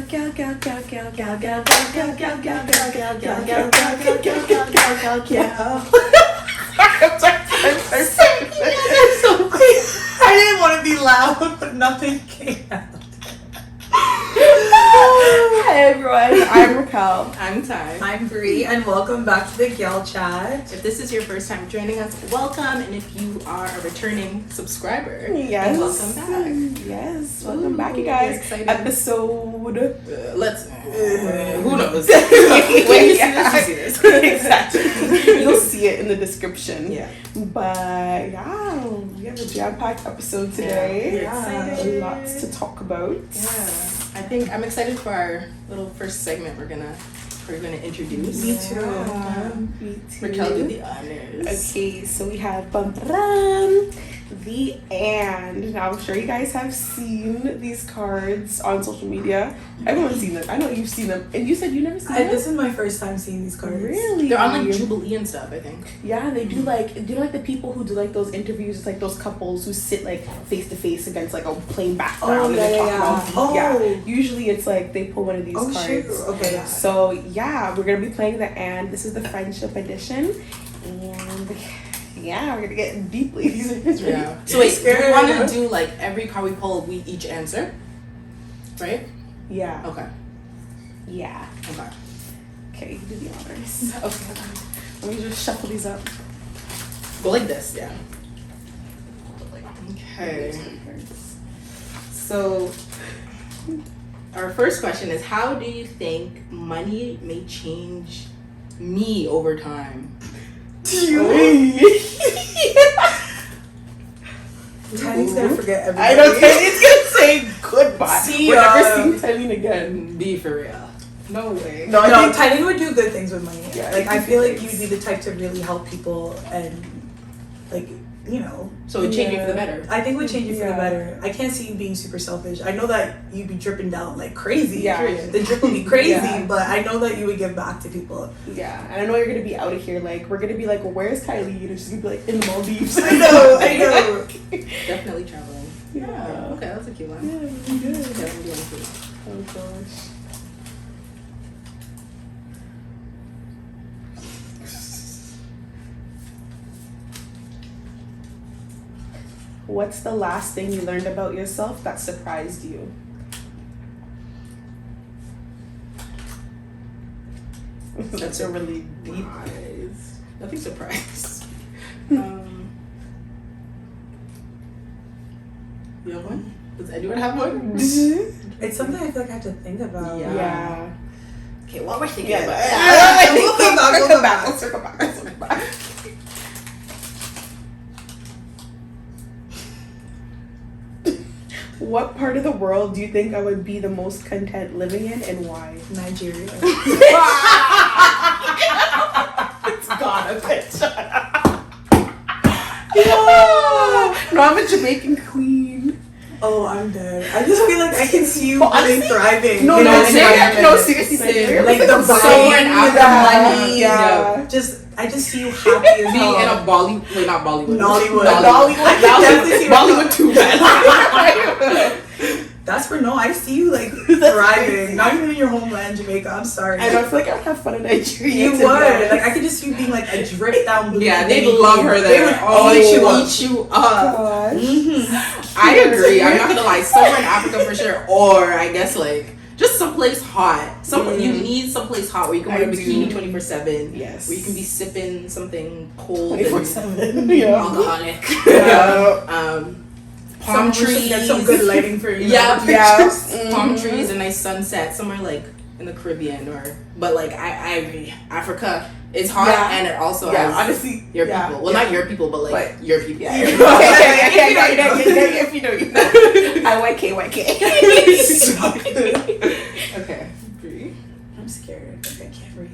I didn't want to be loud, but nothing came out. Hi everyone, I'm Raquel. I'm Ty. I'm Bree, and welcome back to the Gyalchat. If this is your first time joining us, welcome. And if you are a returning subscriber, Yes, welcome back. Yes, welcome back, you guys. Excited. Episode. Who knows? When you see this, Exactly. You'll see it in the description. Yeah. But yeah, we have a jam-packed episode today. Excited. Lots to talk about. Yeah. I think I'm excited for our little first segment we're gonna introduce. Me too. Me too. Raquel, do the honors. Okay, so we have the and. Now I'm sure you guys have seen these cards on social media. Everyone's seen them. I know you've seen them, and you said you never seen them. This is my first time seeing these cards. Really? They're on like Jubilee and stuff, I think. Yeah, they do like the people who do like those interviews, it's like those couples who sit like face to face against like a plain background and they talk about usually it's like they pull one of these cards. Shoot. Okay, yeah. So yeah, we're gonna be playing the and. This is the friendship edition, and yeah, we're gonna get deeply. Yeah. So wait, do we want to do like every card we pull, we each answer, right? Yeah. Okay. Yeah. Okay. Okay, you do the honors. Okay. Let me just shuffle these up. Go like this, yeah. Okay. So, our first question is, how do you money may change me over time? Tiny's gonna forget everything. I know Tiny's gonna say goodbye. See We're ya. never seeing Tiny again. Be for real. No way. No, I think Tiny would do good things with money. Yeah, like I feel like you'd be the type to really help people and like, you know. So it changed you for the better. I think it would change you for the better. I can't see you being super selfish. I know that you'd be dripping down like crazy. Yeah. The drip would be crazy, Yeah. but I know that you would give back to people. Yeah, and I know you're gonna be out of here. Like we're gonna be like, well, where's Kylie? And she's gonna be like in the Maldives. I know. Definitely traveling. Yeah. Okay, that's a cute one. Yeah, really good. Definitely cute. Oh gosh. What's the last thing you learned about yourself that surprised you? That's a really deep. Nothing surprised. You have one? Does anyone have one? It's something I feel like I have to think about. Yeah. Okay, while we're thinking Yeah. about it. We'll come back. Let's circle back. What part of the world do you think I would be the most content living in, and why? Nigeria. It's gone a bitch. No, I'm a Jamaican queen. Oh, I'm dead. I just feel like I can see you But really honestly, thriving. No, in no, this seriously, environment. no, seriously, Nigeria. Like the Somewhere vibe, after money, yeah. I just see you happy as Be hell. in a Bollywood, wait, not Bollywood. Nollywood. I can definitely see Bollywood too bad. That's for no. I see you like thriving. Not even in your homeland, Jamaica. I'm sorry. I don't feel like I'd have fun in Nigeria. You to be would. honest. Like I could just see you being like a drip down blue. Yeah, they'd love her there. They would Oh, eat you up. eat you up. Gosh. Mm-hmm. I agree. I'm not gonna lie. Somewhere in Africa for sure, or I guess like just someplace hot. You need someplace hot where you can wear a bikini 24/7. Yes. Where you can be sipping something cold 24/7. and Yeah. alcoholic. Yeah. Palm trees. Get some good lighting for you. Yeah, Yes. palm trees, a nice sunset somewhere like in the Caribbean but like I agree. Africa is hot and it also has honestly, your people. Well, not your people, but like your people. Yeah. If you know, you know. YK. Okay. I'm scared. Like, I can't read.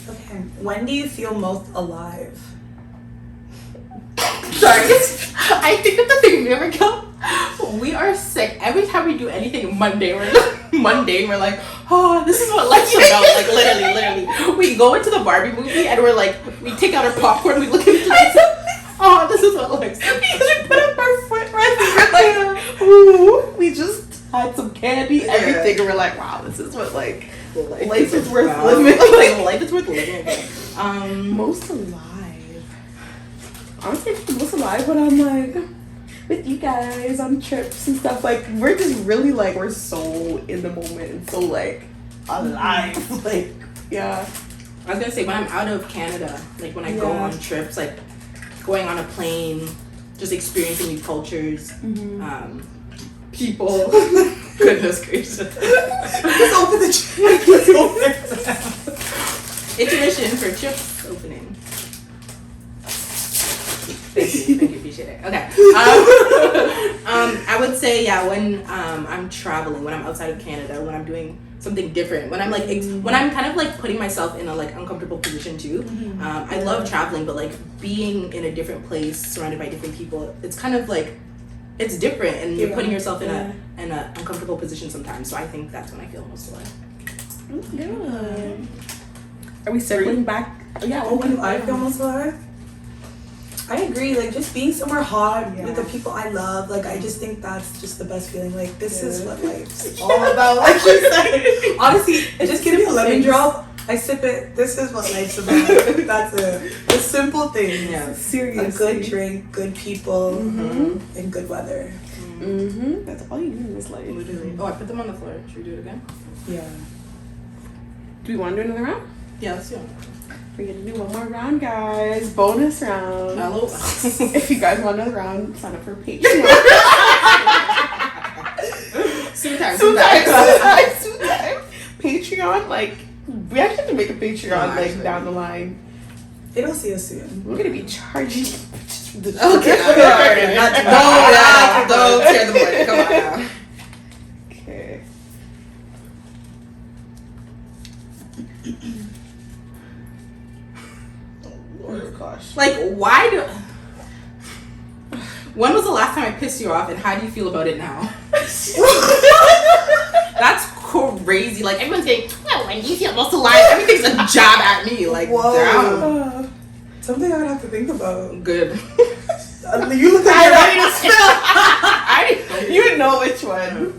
Okay. When do you feel most alive? Sorry. I think of the thing we ever go. We are sick. Every time we do anything mundane, we're like, oh, this is what life's about. Like literally. We go into the Barbie movie and we're like, we take out our popcorn, we look at each other. oh, this is what life's Because we put up our footrest. We're like, ooh, we just had some candy, everything, and we're like, wow, this is what like life is worth living. Like, life is worth living. Most alive. Honestly, most alive when I'm like with you guys on trips and stuff. Like we're just really like we're so in the moment and so like alive. Like yeah. I was gonna say when I'm out of Canada, like when I go on trips, like going on a plane, just experiencing new cultures, people. Goodness gracious. Just open the trip. Just open it. Intermission for chips opening. Thank you, appreciate it. Okay. I would say when I'm traveling, when I'm outside of Canada, when I'm doing something different, when I'm like when I'm kind of like putting myself in a like uncomfortable position too. I love traveling, but like being in a different place, surrounded by different people, it's kind of like it's different, and you're putting yourself in a uncomfortable position sometimes. So I think that's when I feel most alive. Good. Are we circling back? Yeah. When do I feel most alive? I agree. Like just being somewhere hot with the people I love. Like I just think that's just the best feeling. Like this is what life's all about. Like you said. Honestly, just give me a lemon drop. I sip it. This is what life's about. That's it. The simple things. Yeah. Seriously. A good drink, good people, and good weather. That's all you need in this life. Literally. Oh, I put them on the floor. Should we do it again? Yeah. Do we want to do another round? Yeah, let's do it. We're gonna do one more round, guys. Bonus round. Hello. If you guys want another round, sign up for Patreon. Soon time. Patreon, like we actually have to make a Patreon down the line. It'll see us soon. We're gonna be charging. Okay. Don't tear the board. Come on now. Okay. Oh gosh. Like, why do? When was the last time I pissed you off, and how do you feel about it now? That's crazy. Like everyone's saying, "Oh, when you feel most alive," everything's a jab at me. Like, damn. Something I would have to think about. Good. You look like you're ready to spill. You know which one.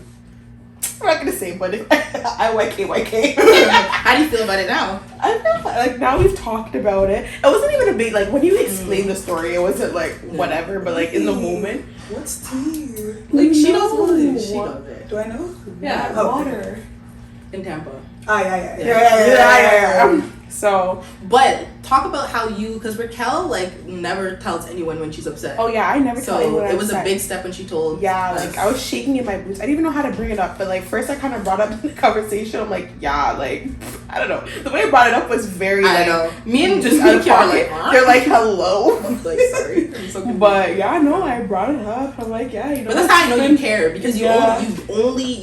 I'm not gonna say, but YK. How do you feel about it now? I feel like now we've talked about it. It wasn't even a big like when you explain the story. It wasn't like whatever, but like in the moment. What's tea? Like she knows what she knows it. Do I know? Yeah, Water. in Tampa. Yeah. So, but talk about how you, because Raquel like never tells anyone when she's upset. oh yeah, I never tell anyone. So it was a big step when she told. Yeah, us. like I was shaking in my boots. I didn't even know how to bring it up, but like first I kind of brought up in the conversation. I'm like, yeah, like I don't know. The way I brought it up was very I like know. Me and just me out and of Kiara pocket. like, They're like, hello. I'm like, sorry. I'm so confused. But yeah, no, I brought it up. I'm like, yeah, you know. But that's how I know you care, because you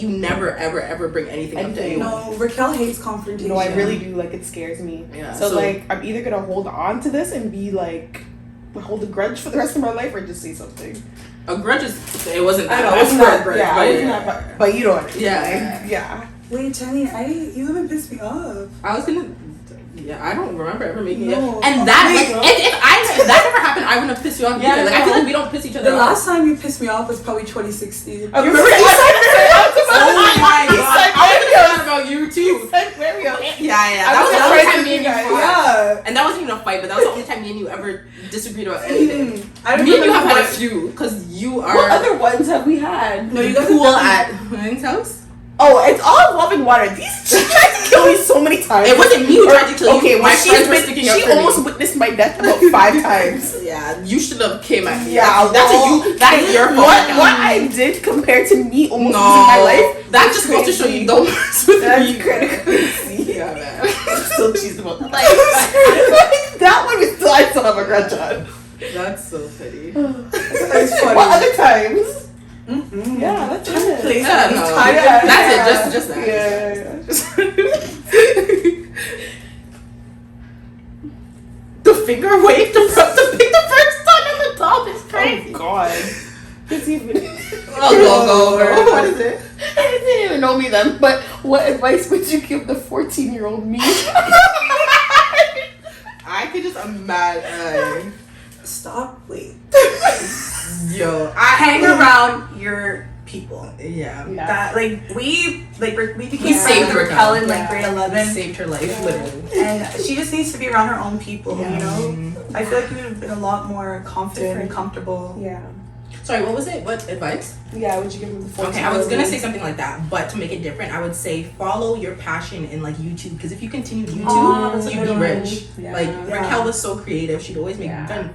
never ever bring anything up to anyone. No, Raquel hates confrontation. No, I really do. Like it scares me. Yeah. So like I'm either gonna hold on to this and be like hold a grudge for the rest of my life, or just say something. A grudge is. It wasn't that. I know, bad. it wasn't that grudge, yeah, but it wasn't that bad, but you know what I mean. Yeah. Like, yeah. Wait, Jenny, you haven't pissed me off. I was gonna. Yeah, I don't remember ever making No. it. And that, like, if that never happened, I wouldn't have pissed you off either. Like, I feel like we don't piss each other The off. last time you pissed me off was probably 2016. I Oh remember my god. I was about you too. Yeah. That was the only time me and you fought. Yeah. And that wasn't even a fight, but that was the only time me and you ever disagreed about anything. I Me and you have had a what- few, because you are What other ones have we had? No, you guys cool have at Ryan's house. Oh, it's all loving water. She tried to kill me so many times. It wasn't me who tried to kill you. Okay, My well, friends were sticking up she for me. almost witnessed my death about 5 times. Yeah, you should have came at me. Yeah, That is your fault. What I did compared to me almost losing my life. That's just supposed to show you don't mess with That's me. crazy. Yeah, man. I'm still cheesed about that. Like, that one I still have a grudge on. That's so funny. That's funny. What other times? Mm-mm. Yeah, that's it. Place Yeah, no. time. That's it. Just that. The finger wave to pick the first time on the top is crazy. Oh God. It's even. Go over. What is it? I didn't even know me then. But what advice would you give the 14-year-old me? I could just imagine. Stop. Wait. Yo, Hang around your people. Yeah. That we became We saved friends with Raquel. Raquel in like grade 11. Saved her life, literally. And she just needs to be around her own people, you know? Mhm. I feel like you would have been a lot more confident and comfortable. Yeah. Sorry, what was it? What advice? Yeah, would you give them the full Okay, I was gonna say something like that, but to make it different, I would say follow your passion in like YouTube, because if you continue YouTube, that's a you'd good be one. rich. Yeah. Like Yeah. Raquel was so creative; she'd always make funny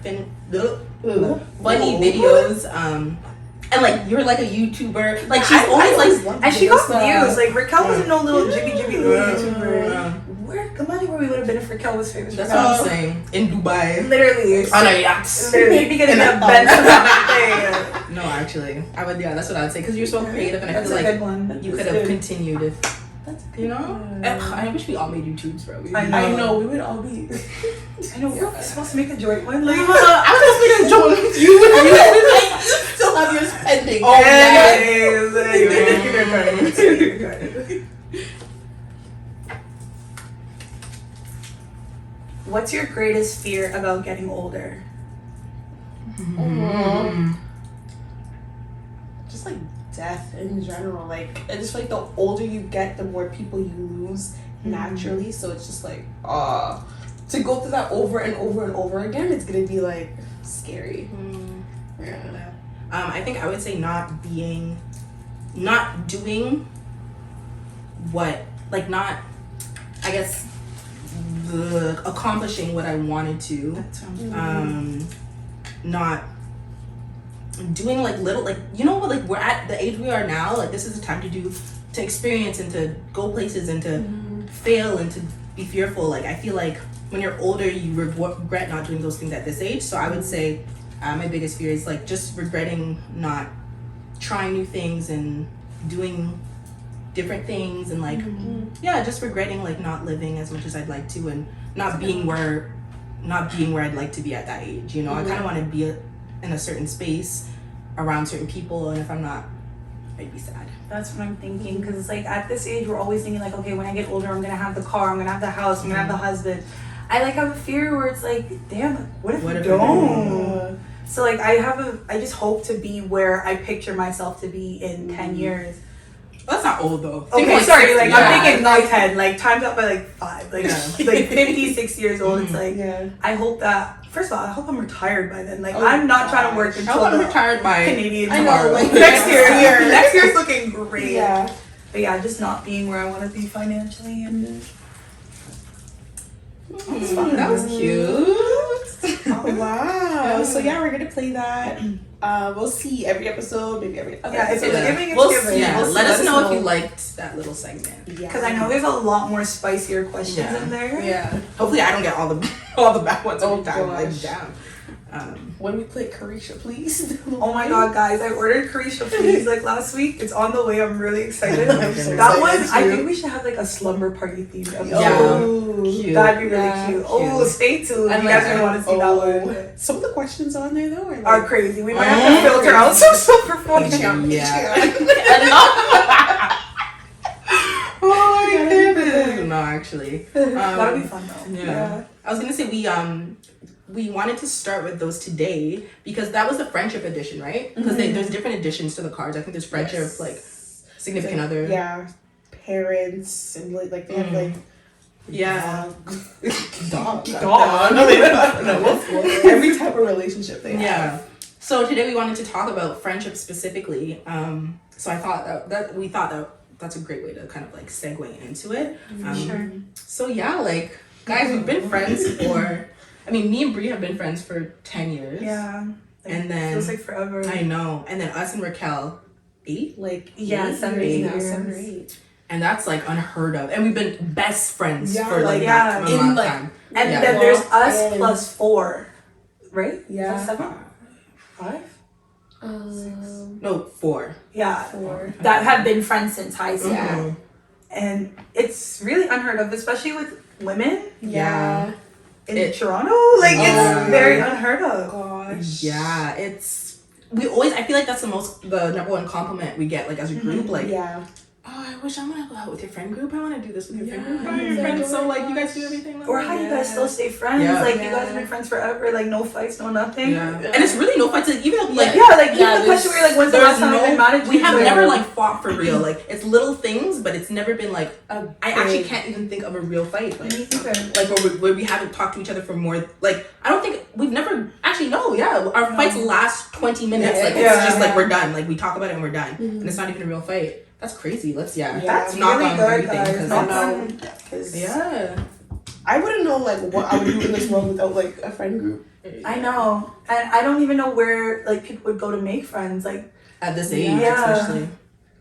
Whoa. videos. And like you're like a YouTuber, like she's always like, And she got views. Like Raquel wasn't no little jibby little YouTuber. Imagine where we would have been if Raquel was famous. That's what I'm saying. In Dubai, Literally. on a yacht. Literally, you'd be getting a Benz and everything. No, actually, I would. Yeah, that's what I would say, because you're so creative, and I That's feel a like good one. you could have continued if. You know, I wish we all made YouTubes, bro. I know, we would all be. I know, we're supposed to make a joint one. Like, I was supposed to be a joke. You still have yours pending. oh, What's your greatest fear about getting older? Just like death in general. Like, I just feel like the older you get, the more people you lose naturally. So it's just like, to go through that over and over and over again, it's gonna be like scary. Yeah. I think I would say not doing what, like not, I guess, accomplishing what I wanted to. Not doing like little, like, you know what, like we're at the age we are now, like this is the time to experience and to go places and to fail and to be fearful. Like I feel like when you're older you regret not doing those things at this age. So I would say my biggest fear is like just regretting not trying new things and doing different things, and like just regretting like not living as much as I'd like to, and not being where I'd like to be at that age, you know. I kind of want to be in a certain space around certain people, and if I'm not, I'd be sad. That's what I'm thinking, because it's like at this age we're always thinking like, okay, when I get older I'm gonna have the car, I'm gonna have the house, I'm gonna have the husband. I like have a fear where it's like, damn, what if I don't? So like I just hope to be where I picture myself to be in 10 years. Well, that's not old though. Okay, sorry, like I'm thinking not 10, like times up by like 5, like like 56 years old. It's like I hope that, first of all, I hope I'm retired by then. Like I'm not trying to work until I'm retired by Canadian tomorrow. like next year. Next year's looking great. Yeah. But yeah, just not being where I want to be financially and that was cute. Oh, wow. So yeah, we're gonna play that. We'll see every episode, maybe every other yeah, if episode. it's giving, it's We'll giving. see. Yeah, We'll see. let us know if you liked that little segment. Yeah. Because I know there's a lot more spicier questions in there. Yeah. Hopefully, I don't get all the bad ones every time. Like, gosh. damn. When we play Carisha, please. Oh my god, guys, I ordered Carisha Please like last week. It's on the way. I'm really excited. I'm so That one, excited I too. think we should have like a slumber party themed episode. Yeah. Cute. That'd be really cute. Oh, stay tuned. You guys are gonna want to see that one. Some of the questions on there though Are crazy. We might have to filter out some stuff for fun. Yeah. Oh my goodness. No, actually. That'll be fun though. Yeah. I was gonna say we wanted to start with those today because that was the friendship edition, right? Because there's different editions to the cards. I think there's friendship, like significant other. Yeah. Parents and like they have like dog. Every type of relationship they have. Yeah. So today we wanted to talk about friendship specifically. So I thought that that's a great way to kind of like segue into it. Sure. So yeah, like guys, we've been friends for. I mean, me and Brie have been friends for 10 years. Yeah. Like, And then feels like forever. I know. And then us and Raquel, 8? Like 7 or 8 now, years. 7 or 8. And that's like unheard of. And we've been best friends Yeah, for like like, that yeah, amount in, of like- time. And Yeah. then there's us And- plus 4, right? Yeah. Is that 7? 5? No, 4. Yeah. 4. That have been friends since high school. Yeah. And it's really unheard of, especially with women Yeah. in Toronto. Like, it's very unheard of. Gosh. Yeah, I feel like that's the number one compliment we get, like as a group. Like Yeah. I wish I'm gonna go out with your friend group. I want to do this with your friend group. Yeah. How are your friends? So like, you guys do everything. Or how you guys still stay friends? Yeah. Like you guys have been friends forever. Like no fights, no nothing. Yeah. And it's really no fights. Like, even even the question where you're like, when's the last time you've been mad at we have never like fought for real. Like it's little things, but it's never been like I actually can't even think of a real fight. Like where we haven't talked to each other for more. Like I don't think we've never actually our fights last 20 minutes. Like it's just like we're done. Like we talk about it and we're done, and it's not even a real fight. That's crazy. Let's that's knock really on good, everything. Because I wouldn't know like what I would do in this world without like a friend group. I know, and I don't even know where like people would go to make friends. Like at this age, especially.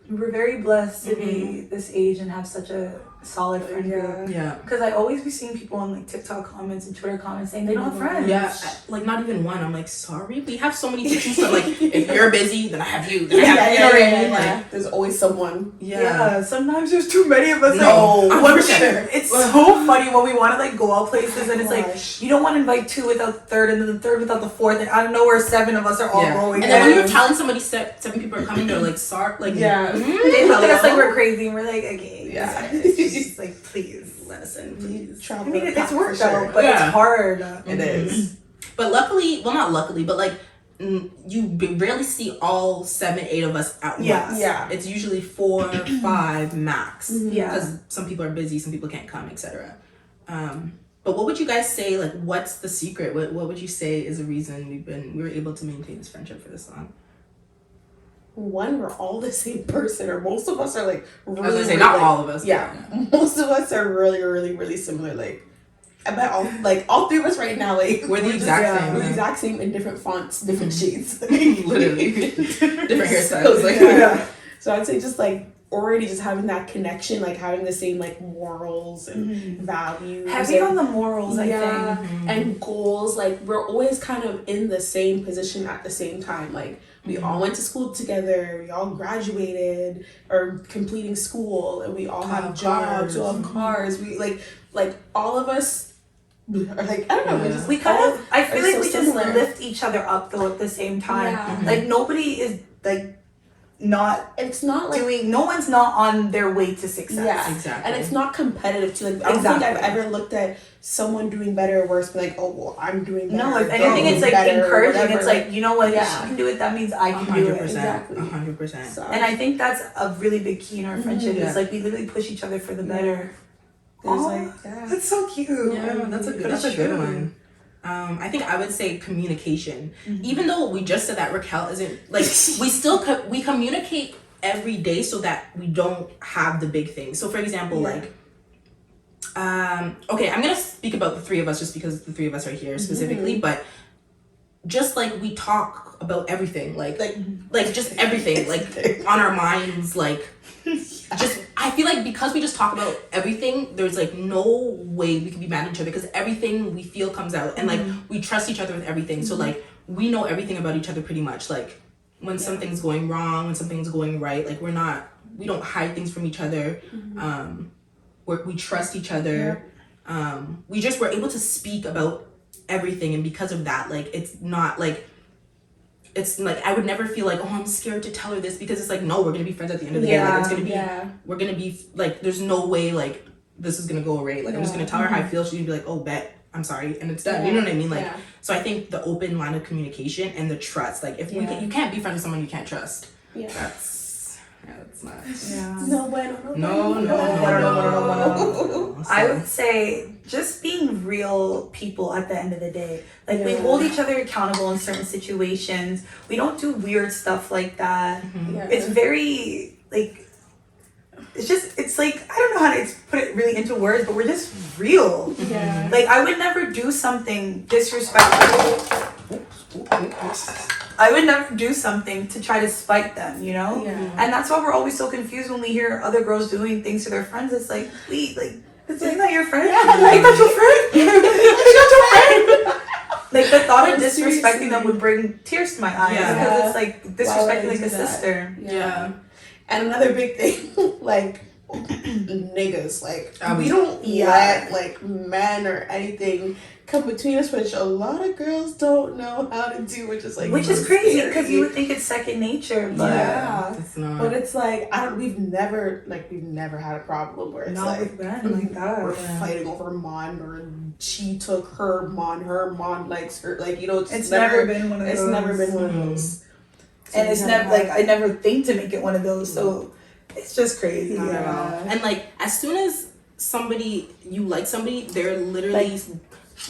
We're very blessed to be this age and have such a solid friend group. Yeah. Because I always be seeing people on like TikTok comments and Twitter comments saying they don't have friends. Yeah, like not even one. I'm like, sorry, we have so many teachers that like, if you're busy, then I have you. Then I have you. You know what I mean? Like, there's always someone. Yeah. Sometimes there's too many of us. No, It's so funny when we want to like go out places and it's like you don't want to invite two without the third and then the third without the fourth and out of nowhere 7 of us are all going. And then when you're telling somebody 7 people are coming, they're like, sorry, like they look at us like we're crazy and we're like, okay, it's just like please listen, please. I mean, it's worked out, but it's hard. It is. But luckily, well, not luckily, but like you rarely see all 7, 8 of us at once. Yeah. It's usually 4, 5 max. Yeah. Because some people are busy, some people can't come, etc. But what would you guys say? Like, what's the secret? What would you say is the reason we were able to maintain this friendship for this long? One, we're all the same person, or most of us are like really, I was gonna say not all of us. Yeah, most of us are really, really, really similar. Like, I bet all 3 of us right now, like we're the exact same. We're the exact same in different fonts, different shades, literally different hairstyles. So I'd say just like already just having that connection, like having the same like morals and values. Heavy on the morals, I think, and goals. Like we're always kind of in the same position at the same time. Like. We all went to school together. We all graduated or completing school, and we all have jobs. We all have cars. We like all of us are like I don't know. We kind of. I feel like we similar. just lift each other up though at the same time. Yeah. Like nobody is like not. It's not like doing. No one's not on their way to success. Yeah, exactly. And it's not competitive too. Like I don't think I've ever looked at someone doing better or worse, but like, oh well, I'm doing better. No, if anything, it's like encouraging. It's like, you know what, if she can do it, that means I can do it. Exactly. 100%. So, and I think that's a really big key in our friendship. Is like we literally push each other for the better. That's so cute. Yeah, that's a good one. I think I would say communication. Even though we just said that Raquel isn't like we communicate every day so that we don't have the big things. So for example, like okay, I'm gonna speak about the 3 of us just because the 3 of us are here specifically, but just like we talk about everything, like just everything, like on our minds, like just I feel like because we just talk about everything, there's like no way we can be mad at each other because everything we feel comes out, and like we trust each other with everything. So like we know everything about each other pretty much. Like when something's going wrong, when something's going right, like we don't hide things from each other. We trust each other. We're able to speak about everything, and because of that, like it's like I would never feel like, oh, I'm scared to tell her this, because it's like, no, we're gonna be friends at the end of the day. Like it's gonna be we're gonna be like, there's no way like this is gonna go away. Like I'm just gonna tell her how I feel. She's gonna be like, oh, bet, I'm sorry, and it's done. You know what I mean? Like so I think the open line of communication and the trust, like if you can't be friends with someone you can't trust. That's not. No. I would say just being real people at the end of the day. Like we hold each other accountable in certain situations. We don't do weird stuff like that. It's very like it's like I don't know how to put it really into words, but we're just real. Like I would never do something disrespectful. I would never do something to try to spite them, you know? And that's why we're always so confused when we hear other girls doing things to their friends. It's like, wait, like, isn't that your friend? Like, that's your friend? Like, the thought of disrespecting them would bring tears to my eyes. Because it's like disrespecting like a sister. And another big thing, like, niggas. Like, we don't let, like, men or anything come between us, which a lot of girls don't know how to do, which is, like, which is crazy, because you would think it's second nature, but it's not. But it's like, we've never had a problem where it's not like, with men like that. we're fighting over mon, or she took her mon likes her, like, you know, it's never been one of those. It's never been one of those. So and it's never, like, I never think to make it one of those, so it's just crazy. Not at all. And, like, as soon as you like somebody, they're literally like,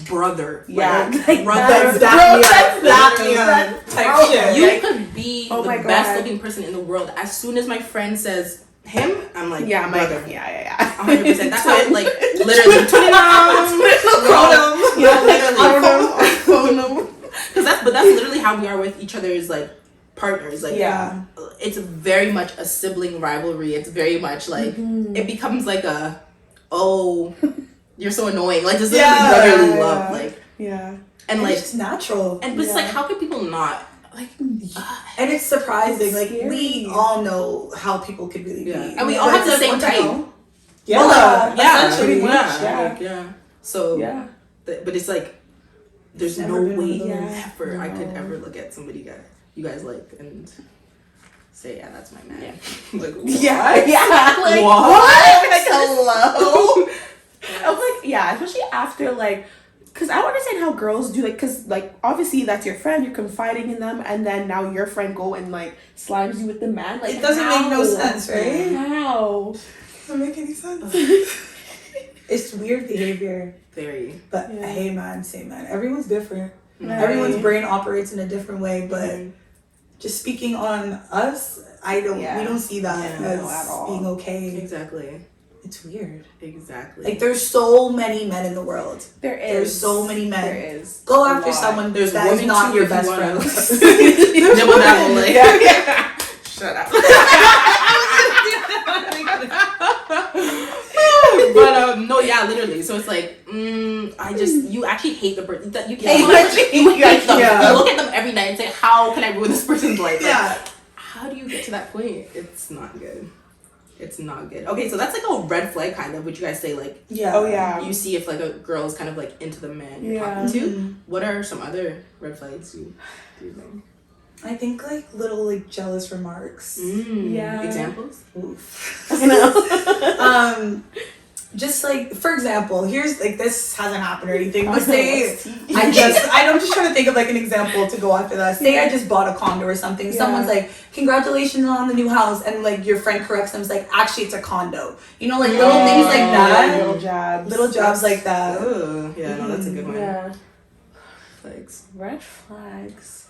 brother. Yeah. Like, brother. That type shit. You could be the my best God. looking person in the world. As soon as my friend says him, I'm like, yeah, my brother. yeah. 100%. That's how, like, literally, But that's literally how we are with each other's, like, partners. Like, it's very much a sibling rivalry. It's very much like, it becomes like a, oh, you're so annoying. Like, just brotherly love. Like, and like, it's just natural. And it's like, how can people not? Like, and it's surprising. It's like, scary. We all know how people could really be. And we all have the same type. Pretty much. So, but it's like, there's no way ever I could ever look at somebody you guys like and say, yeah, that's my man. Like, what? Like, what? Like, hello? I was like, especially after, like, because I don't understand how girls do, like, because, like, obviously that's your friend, you're confiding in them, and then now your friend go and, like, slimes you with the man. Like, it doesn't make no sense, right? How? Doesn't make any sense. It's weird behavior. Very. But hey, man, say man. Everyone's different. Right. Everyone's brain operates in a different way, but just speaking on us, we don't see that as being okay. Exactly. It's weird. Exactly. Like, there's so many men in the world. There's so many men. There is. Go after someone that is not your best friend. Nibble that one leg. Shut up. But no, literally. So it's like, you actually hate the person. You can't. You hate them. You look at them every night and say, how can I ruin this person's life? Like, how do you get to that point? It's not good. It's not good. Okay, so that's like a red flag, kind of. Would you guys say, like, you see if, like, a girl is kind of, like, into the man you're talking to? What are some other red flags you think? I think, like, little, like, jealous remarks. Examples? Oof. I know. Just, like, for example, here's, like, this hasn't happened or anything, but say I'm just trying to think of, like, an example to go after that. Say I just bought a condo or something. Someone's like, congratulations on the new house, and, like, your friend corrects them. It's like, actually, it's a condo. You know, like, little things like that. Little jobs like that. Ooh, yeah, no, that's a good one. Yeah. Flags. Red flags.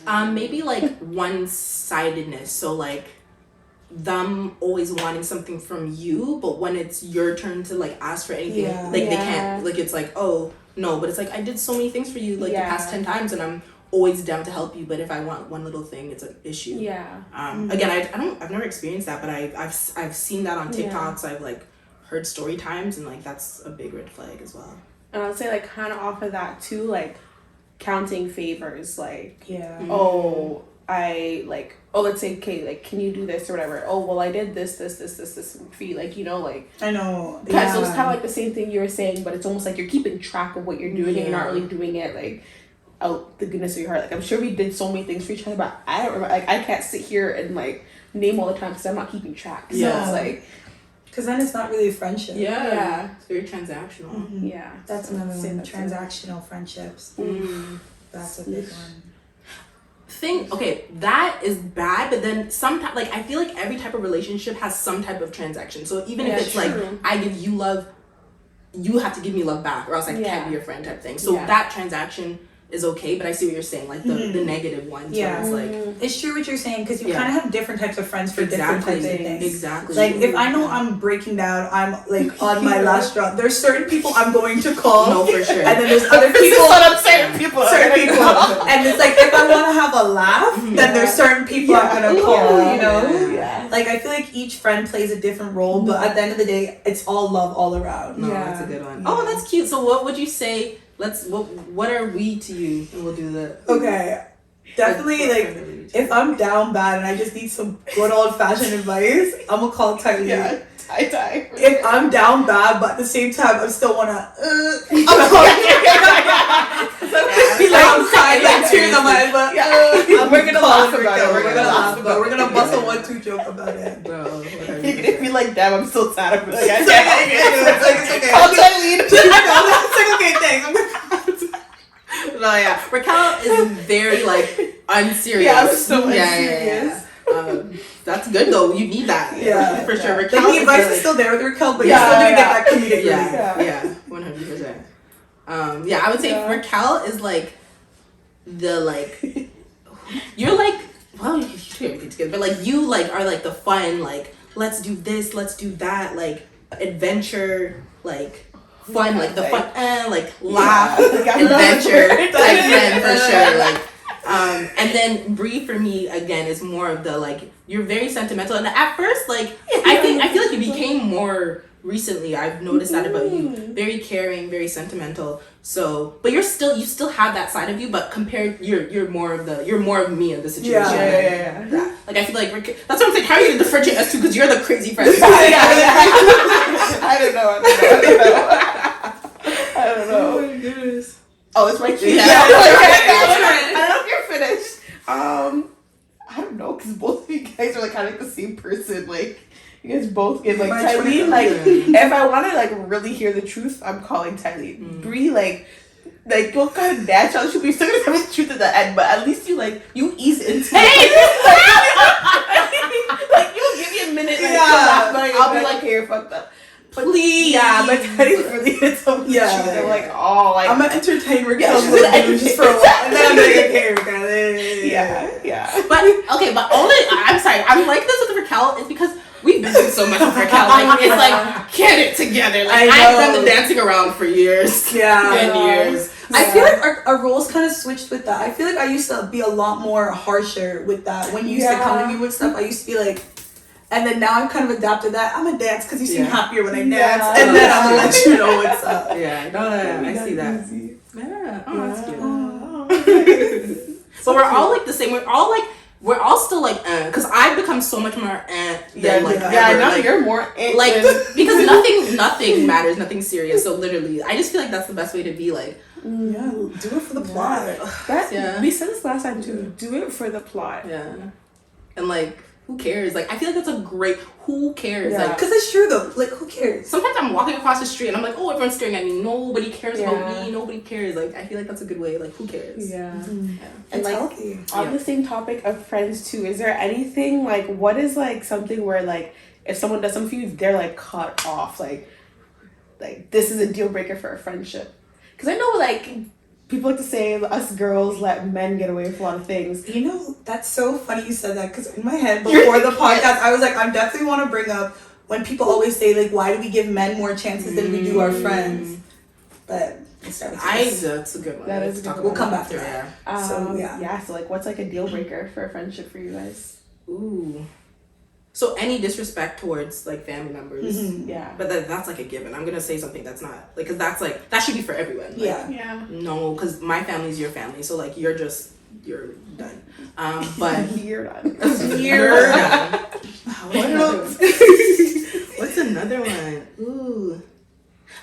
Maybe, like, one-sidedness. So, like, them always wanting something from you, but when it's your turn to, like, ask for anything, they can't. Like, it's like, oh, no, but it's like, I did so many things for you, like, the past 10 times, and I'm always down to help you, but if I want one little thing, it's an issue. Again, I've never experienced that, but I've seen that on TikToks. I've, like, heard story times, and, like, that's a big red flag as well. And I'll say, like, kind of off of that too, like, counting favors, like, let's say, okay, like, can you do this or whatever? Oh, well, I did this for you, like, you know, like, I know. So it's kind of like the same thing you were saying, but it's almost like you're keeping track of what you're doing and you're not really doing it, like, out the goodness of your heart. Like, I'm sure we did so many things for each other, but I don't remember, like, I can't sit here and, like, name all the time because I'm not keeping track. So it's like, because then it's not really a friendship. It's very transactional. That's another one. Transactional friendships. That's a big one. That is bad, but then sometimes, like, I feel like every type of relationship has some type of transaction. So even if it's like, I give you love, you have to give me love back, or else I can't be your friend type thing. So that transaction is okay, but I see what you're saying, like the negative ones. Yeah, it's like, it's true what you're saying, because you kind of have different types of friends for different types of things. Exactly. Like, if I know I'm breaking down, I'm like on my last straw. There's certain people I'm going to call. No, for sure. And then there's other people. Certain people. And it's like, if I want to have a laugh, then there's certain people I'm gonna call. You know. Yeah. Like, I feel like each friend plays a different role, but at the end of the day, it's all love all around. No, that's a good one. Oh, that's cute. So what would you say? What are we to you? And we'll do that. Okay. Definitely, like, if I'm down bad and I just need some good old fashioned advice, I'm gonna call Tylee. Yeah, tie. If I'm down bad, but at the same time, I still wanna, I'm outside, like, tears on my eyes, but, we're gonna laugh about it. We're gonna laugh about it. We're gonna bust a 1-2 joke about it. Bro, Even if you like, damn, I'm still sad. I'm like, It's okay. Call Tylee. It's like, okay, thanks. No, yeah. Raquel is very like unserious. Yeah, I'm so unserious. That's good though. You need that. Yeah, for sure. Like, Raquel the advice is still there with Raquel, but you're Yeah, still gonna yeah. get that comedic yeah, 100%. I would say Raquel is like the like you're like you two everything together, but like you like are like the fun like let's do this, let's do that, like adventure, like fun, like the fun, like laugh, adventure type friend for sure. Like, and then Bree for me again is more of the like you're very sentimental, and at first like I feel like you became more recently. I've noticed that about you, very caring, very sentimental. So, but you still have that side of you, but compared, you're more of me of the situation. Yeah. Like I feel like that's what I'm saying. How are you gonna differentiate us two? Because you're the crazy friend. I don't know. Oh my goodness. Oh, it's my cue. Yeah. I don't know if you're finished. I don't know, because both of you guys are like kind of like the same person. Like you guys both give like Tylee. Like if I want to like really hear the truth, I'm calling Tylee. Bree like you'll kind of natural. She'll be still gonna tell me the truth at the end, but at least you ease into it. Like you'll give me a minute. Like, to laugh about it, I'll be like, "Here, fucked up." Please. Yeah, but Tylee's really gonna tell me the truth. I'm like, oh, like I'm gonna entertain Raquel she's gonna just for a while, and then I'm like, okay, Raquel. yeah. But only I'm sorry. I'm like this with Raquel is because we've been through so much with Raquel. Like it's like get it together. Like I've done the dancing around for years. Yeah. And years. I feel like our roles kind of switched with that. I feel like I used to be a lot more harsher with that. When you used to come to me with stuff, I used to be like, and then now I've kind of adapted that. I'm gonna dance because you seem happier when I dance, and then I'm gonna let you know what's up. Yeah, no, I see that. Easy. Yeah, that's cute. Oh. So we're all like the same. We're all still like because I've become so much more than like now like, you're more like because nothing matters, nothing serious. So literally, I just feel like that's the best way to be like. Yeah, do it for the plot. We said this last time too. Do it for the plot. Yeah, and like. Who cares? Like, I feel like that's a great. Who cares? Yeah. Like, because it's true though. Like, who cares? Sometimes I'm walking across the street and I'm like, oh, everyone's staring at me. Nobody cares about me. Nobody cares. Like, I feel like that's a good way. Like, who cares? Yeah. Yeah. And like healthy. on the same topic of friends too, is there anything like what is like something where like if someone does something for you, they're like cut off, like this is a deal breaker for a friendship? Because I know like. People like to say us girls let men get away with a lot of things. You know, that's so funny you said that because in my head before the podcast, I was like, I definitely want to bring up when people always say like, why do we give men more chances than we do our friends? But that's a good one. That is a good one. We'll come back to that. So like what's like a deal breaker for a friendship for you guys? Ooh. So any disrespect towards like family members, yeah. But that's like a given. I'm gonna say something that's not like because that's like that should be for everyone. Like, yeah. No, because my family's your family, so like you're done. But you're done. You're done. What's another one? Ooh.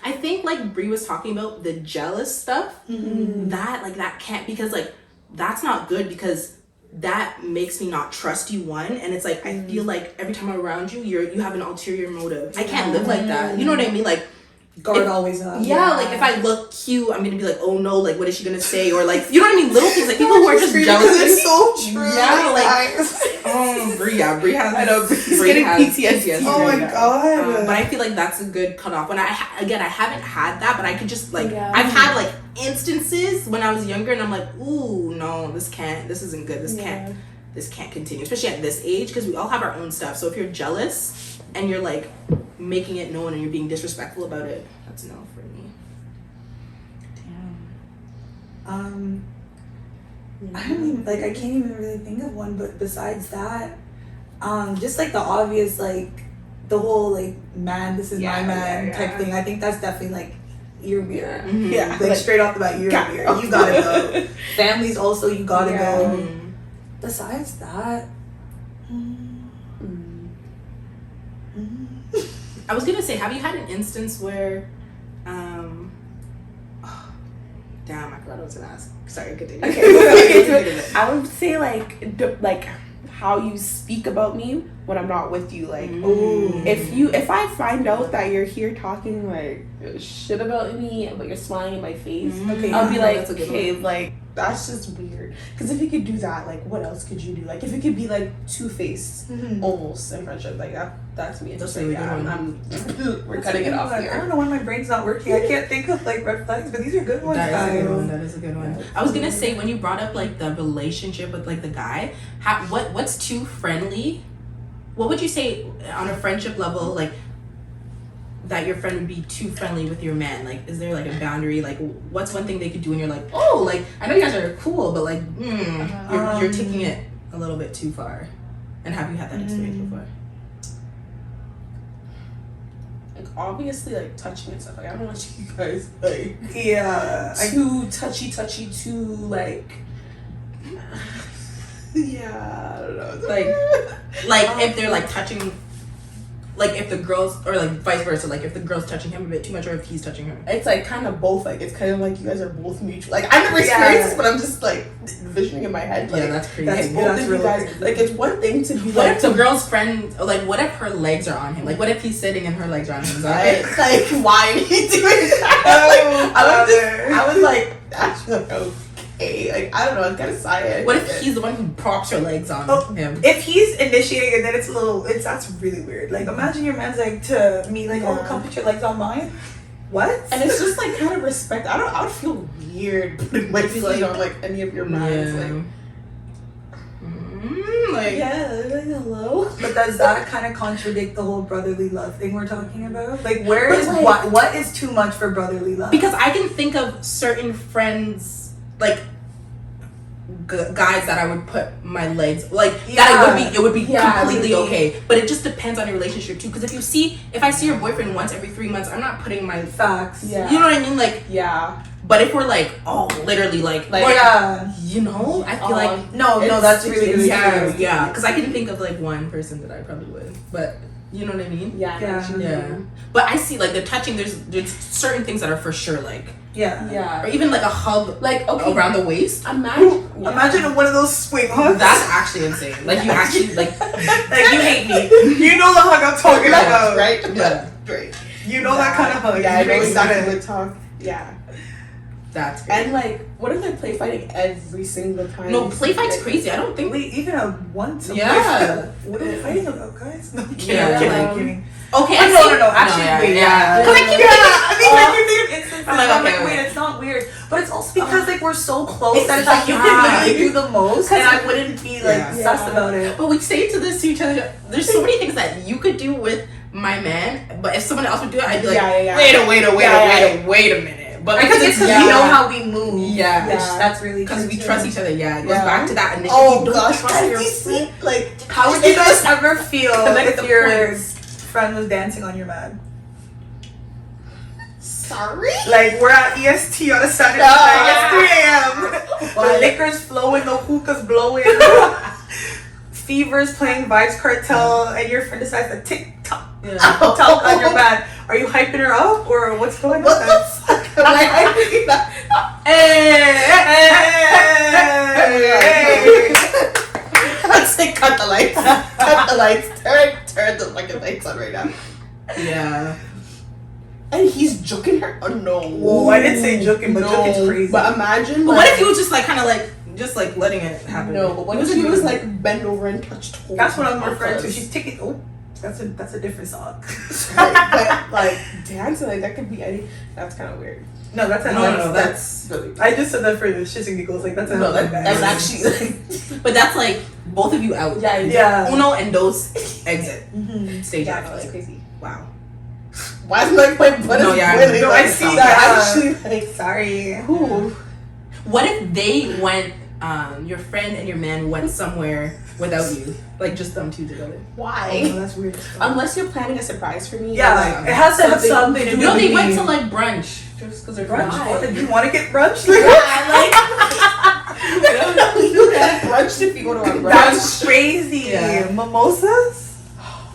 I think like Bree was talking about the jealous stuff. That can't because like that's not good because. That makes me not trust you and it's like I feel like every time I'm around you you have an ulterior motive. I can't live like that. You know what I mean? Like guard always up. Yeah, like if I look cute, I'm gonna be like, oh no, like what is she gonna say? Or like you know what I mean? Little things like people who are just jealous. It's so true. Yeah, like Bree has I know Bree's getting PTSD. Oh my god. But I feel like that's a good cutoff. When I haven't had that, but I could just like I've had like instances when I was younger, and I'm like, ooh, no, this isn't good. This can't continue, especially at this age, because we all have our own stuff. So if you're jealous and you're like making it known and you're being disrespectful about it, that's a no for me. Damn. I don't even I can't even really think of one, but besides that, just like the obvious, like the whole like man, this is my man type thing. I think that's definitely like you're weird. Yeah. Like straight off the bat, you're weird. You gotta go. Families also, you gotta go. Besides that, I was gonna say, have you had an instance where, damn, I forgot what I was gonna ask. Sorry, continue. Okay, I would say like how you speak about me when I'm not with you. Like, if I find out that you're here talking like shit about me, but you're smiling in my face, I'll be like, okay, like that's just weird. Because if you could do that, like what else could you do? Like if it could be like two-faced almost in friendship, like that's me. It's just like, we're cutting it off here. I don't know why my brain's not working. I can't think of like red flags, but these are good ones. That is a good one. I was gonna say, when you brought up like the relationship with like the guy, what's too friendly? What would you say on a friendship level, like that your friend would be too friendly with your man? Like, is there like a boundary? Like, what's one thing they could do and you're like, oh, like I know you guys are cool, but like you're taking it a little bit too far? And have you had that experience before? Like obviously like touching and stuff. Like I don't want you guys like too touchy, too like I don't know. Like if they're like touching, like if the girls, or like vice versa, like if the girl's touching him a bit too much or if he's touching her. It's like kind of both. Like it's kind of like you guys are both mutual. Like I've never experienced this, but I'm just like envisioning in my head. Like, that's crazy. That's both of you guys. Like it's one thing to be what like if the girl's friend, like what if her legs are on him? Like what if he's sitting and her legs are on him? Like why are you doing that? I was like actually like, okay. Like I don't know, it's kind of science. What if he's the one who props her legs on him? If he's initiating it, then that's really weird. Like imagine your man's like to me like, oh, come put your legs on mine. What? And it's just like kind of respect. I would feel weird putting my feet on like any of your mans. Like hello. But does that kind of contradict the whole brotherly love thing we're talking about? Like where is what is too much for brotherly love? Because I can think of certain friends, like guys that I would put my legs that it would be completely okay. But it just depends on your relationship too. Because if I see your boyfriend once every 3 months, I'm not putting my facts. Yeah. You know what I mean? Like But if we're like, literally you know, I feel like no, that's really good. Yeah. Because I can think of like one person that I probably would, but you know what I mean? Yeah. But I see like the touching. There's certain things that are for sure like. Yeah. Or even like a hug, like around the waist. Imagine one of those swing hugs. That's actually insane. Like you actually like you hate me. You know the hug I'm talking about, right? Yeah. Right. You know that kind of hug. Yeah, I know exactly what talk. Yeah. That's crazy. And like, what if they're play fighting every single time? No, play fight's crazy. I don't think even once. Yeah. What are they fighting about, guys? No, I'm kidding. Okay. No. Actually, wait. Yeah. Because I keep thinking of instances. I'm like, wait, it's not weird, but it's also because like we're so close that it's like you can literally do the most, and I wouldn't be like sus about it. But we say to this to each other. There's so many things that you could do with my man, but if someone else would do it, I'd be like, wait a minute. But because it's because we know how we move. Yeah. That's really because we trust each other. Yeah, it goes back to that initiative. Oh gosh, trust your friend. Like, how would you guys ever feel if your friend was dancing on your man? Sorry? Like, we're at EST on a Saturday night. It's 3 a.m. The liquor's flowing, the hookah's blowing. Fever's playing Vibes Cartel, and your friend decides to TikTok on your man. Are you hyping her up, or what's going on? What the fuck am I hyping that? Hey. I'd say cut the lights. Cut the lights. Turn the fucking lights on right now. Yeah. And he's joking her? Oh no. Oh, I didn't say joking, but joking's crazy. But imagine. But what if he was just like kind of like just like letting it happen? No, but what if he was like bend over and touch toes? That's what I'm referring to. She's taking. Oh, that's a different song. Right, but like dancing, like that could be any. That's kind of weird. No, that's that's really. I just said that for the shits and giggles. Like that's that's actually. Like, but that's like both of you out. Yeah. Uno and dos exit. Stage out. That's crazy. Wow. Why is my butt boiling? No, I see that. Actually, like, sorry. Who? What if they went? Your friend and your man went somewhere without you, like just them two together. Why? Oh, that's weird. Unless you're planning a surprise for me. Yeah, like, it has to have something to do. No, they went to like brunch just because they're brunch. Why? Did you want to get brunch? Yeah, like. No, you brunch if you go to a brunch. That's crazy. Yeah. Mimosas?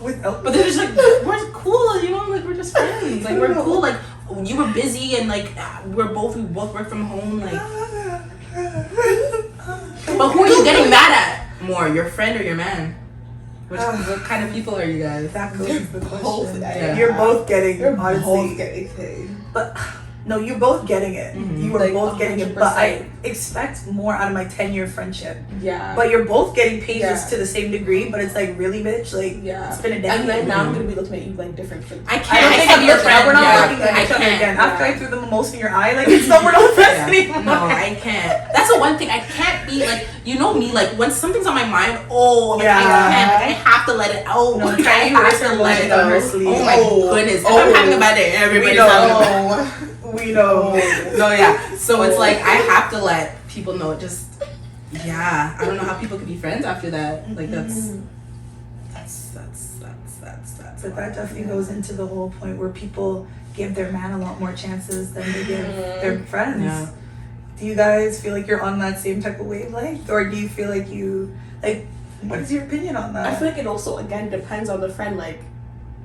But they're just like, we're cool, you know, like we're just friends. Like we're cool. Like you were busy and like we both work from home. Like, but who are you getting mad at more, your friend or your man? What kind of people are you guys? That goes to the question. Yeah. You're both getting, You're honestly. both getting paid. But no, you're both getting it. Mhm. You are Like, both getting it. But I 100%. expect more out of my 10-year friendship. Yeah. But you're both getting paid Yeah. just to the same degree. But it's like, really, bitch? Like, Yeah. it's been a decade. And then now I'm gonna be looking at you like different. I I can't. don't think can't I'm be your looking. friend. We're not Yeah. looking at I each other can't. again. Yeah. After I threw the mimosa in your eye, like, it's no, we're not friends Yeah. anymore. No, I can't. That's the one thing I can't be like. You know me, like when something's on my mind, like, I Yeah. can't. Like, I have to let it out. No, Like, Tiny I have wears to her let it emotions on out. her sleeve. Oh my goodness! If Oh. I'm having a bad day, everybody's know. having a bad day. We know. No, yeah. So it's like I have to let people know. Just yeah, I don't know how people could be friends after that. Like that's. But that definitely goes into the whole point where people give their man a lot more chances than they give their friends. Yeah. Do you guys feel like you're on that same type of wavelength, or do you feel like you like? What is your opinion on that? I feel like it also again depends on the friend. Like,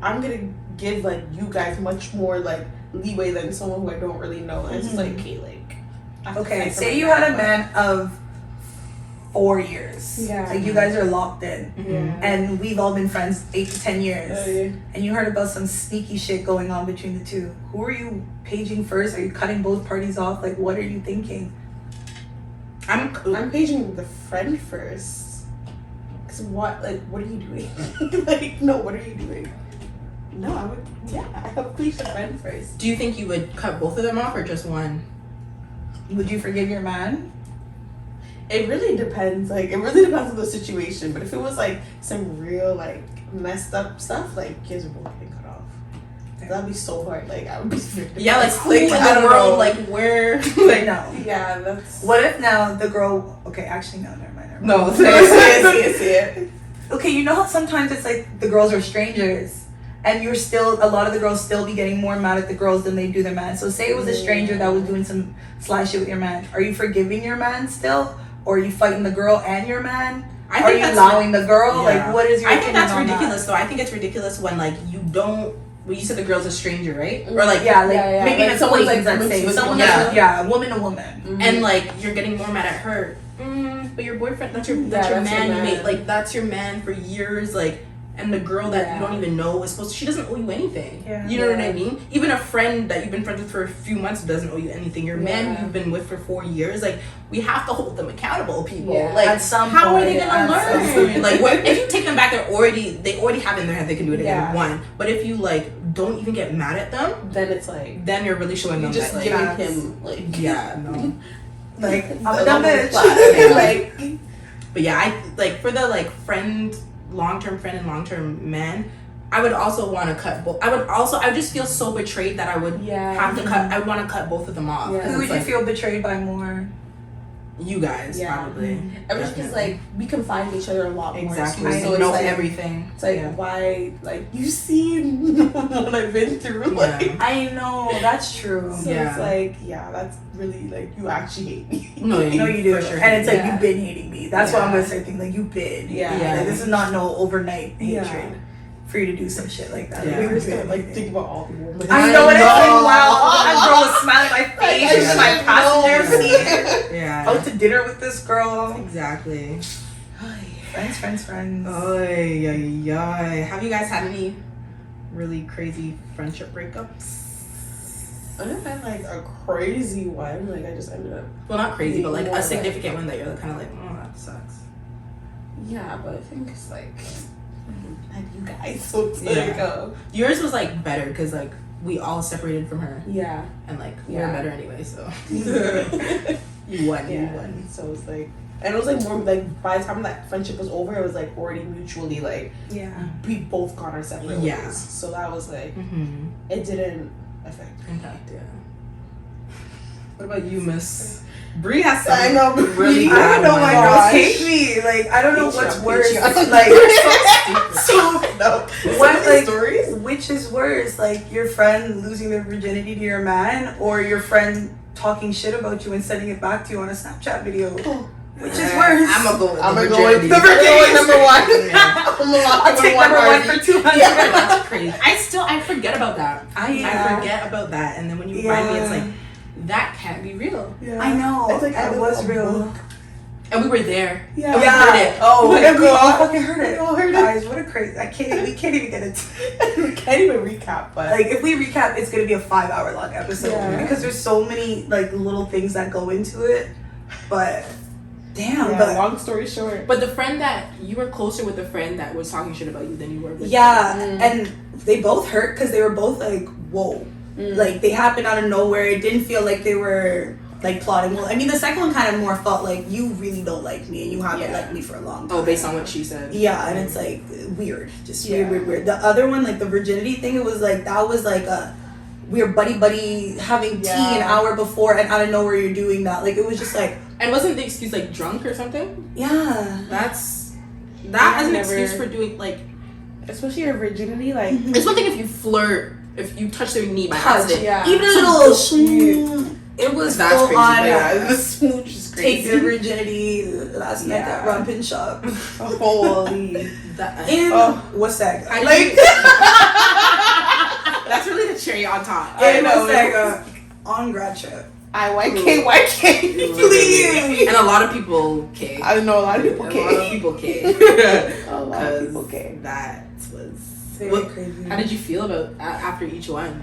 I'm gonna give like you guys much more like leeway than someone who I don't really know. And it's just like, okay, like. I have to Okay, fight for say my you man, had a but- man of 4 years. Yeah. Like you guys are locked in. Mhm. And we've all been friends 8 to 10 years. Yeah. And you heard about some sneaky shit going on between the two. Who are you paging first? Are you cutting both parties off? Like, what are you thinking? I'm paging the friend first. Cause what are you doing? Like, no, what are you doing? No, I would. Yeah, I would page the friend first. Do you think you would cut both of them off or just one? Would you forgive your man? It really depends. Like, it really depends on the situation. But if it was like some real like messed up stuff, like kids are both getting cut off. That'd be so hard. Like, I would be. Yeah, like who in I the don't world, know. like where? Like, no. Yeah, that's. What if now the girl? Okay, actually, no, never mind. No, See it. Okay, you know how sometimes it's like the girls are strangers, and you're still a lot of the girls still be getting more mad at the girls than they do their man. So say it was a stranger that was doing some sly shit with your man. Are you forgiving your man still, or are you fighting the girl and your man? I Are you allowing the girl? Yeah. Like, what is your? I think opinion that's on ridiculous though. I think it's ridiculous when like you don't. Well, you said the girl's a stranger, right? Or That? like Yeah, like Yeah, maybe like an someone's, acquaintance, like, let's say with someone someone. that's a woman to woman. and like you're getting more mad at her. But your boyfriend, that's your that's your man. You man. made like that's your man for years. Like, and the girl that you don't even know is supposed to, she doesn't owe you anything. Yeah. You know what I mean? Even a friend that you've been friends with for a few months doesn't owe you anything. Your man Yeah. you've been with for 4 years, like we have to hold them accountable, people. Yeah. Like At some how are point, they at gonna some learn? point. Like what if you take them back, they already have in their head they can do it again. Yeah. One. But if you like don't even get mad at them, Then it's like then you're really showing you them just that giving like him like yeah, no. Like, I'm the a dumb level bitch. flat. Like But yeah, I like for the like friend, long-term friend and long-term man, I would also want to cut both. I would just feel so betrayed that I would have to cut. I would want to cut both of them off. Yeah. 'Cause Who would it's you like, feel betrayed by more? You guys Yeah. probably. everything is Definitely. like we confide in each other a lot more. Exactly. too. I So it's know like, everything. It's like Yeah. why like you've seen what I've been through. Like Yeah. I know, that's true. so Yeah. it's like that's really like you actually hate me. No, No, you do. for sure. And it's like, Yeah. you've been hating me. That's what I'm Yeah. gonna start thinking. Like, you've been. Yeah. Yeah. Like, this is not no overnight Yeah. hatred for you to do some shit like that. Yeah. Like, We you've were just gonna been like hating. think about all the women. I know what it's know. like. Wow, that girl was smiling in my face. I She was in my should passenger know. seat. Yeah. Out to dinner with this girl. Exactly. Friends. Oy, oy, oy. Have you guys had any really crazy friendship breakups? I have had like a crazy one. Like I just ended up. Well, not crazy, but like More a like- significant one that you're kind of like, oh, that sucks. Yeah, but I think it's like and you guys. So it's Yeah. like Yours was like better because like we all separated from her yeah. and like Yeah. we're better anyway. So Yeah. you won. You won. So it's like, and it was like more like by the time that friendship was over, it was like already mutually like Yeah. we both got our separate Yeah. ways. So that was like Mm-hmm. it didn't affect. Impact. Yeah. What about you, Miss Bree? Has some I know, really Bree. I don't bad know why ones. girls Gosh. hate me. Like, I don't know what's Patreon, worse. Patreon. Like, So no. what, like, stories? which is worse? Like, your friend losing their virginity to your man, or your friend talking shit about you and sending it back to you on a Snapchat video? Which is worse? I'm gonna go with I'm the gonna go with virginity. the virginity number one. I'll take number one for 200. That's crazy. I forget about that. I forget about that, and then when you remind me, it's like that can't be real. Yeah. I know. It's like it was real. And we were there. Yeah. And we heard it. Oh, my we all God. fucking heard it. We all heard it. Guys, what a crazy. We can't even get it. We can't even recap, but Like, if we recap, it's gonna be a 5-hour long episode Yeah. because there's so many like little things that go into it. But damn, yeah, but long story short. But the friend that you were closer with the friend that was talking shit about you than you were with. yeah, and they both hurt because they were both like, whoa, like they happened out of nowhere. It didn't feel like they were like plotting. Well, I mean, the second one kind of more felt like you really don't like me and you haven't liked me for a long time. Oh, based on what she said. Yeah, and it's like weird, just Yeah. weird. The other one, like the virginity thing, it was like that was like a we're buddy having tea an hour before, and out of nowhere you're doing that. Like it was just like, And wasn't the excuse like drunk or something? yeah, That Yeah, as an never- excuse for doing like. Especially your virginity, like It's one thing if you flirt, if you touch their knee by touch, accident. yeah. even a little. It was That's full crazy, on. yeah, the smooch is Take crazy. your virginity last night at Yeah. Rumpin' Shop. Holy. That, In what's that? How did Like that's really the cherry on top. in know, Wasaga on grad trip. YK. Please. And a lot of people came. I know a lot of people A lot of came. people came. A lot of people came. That was Very What- crazy. How did you feel about after each one?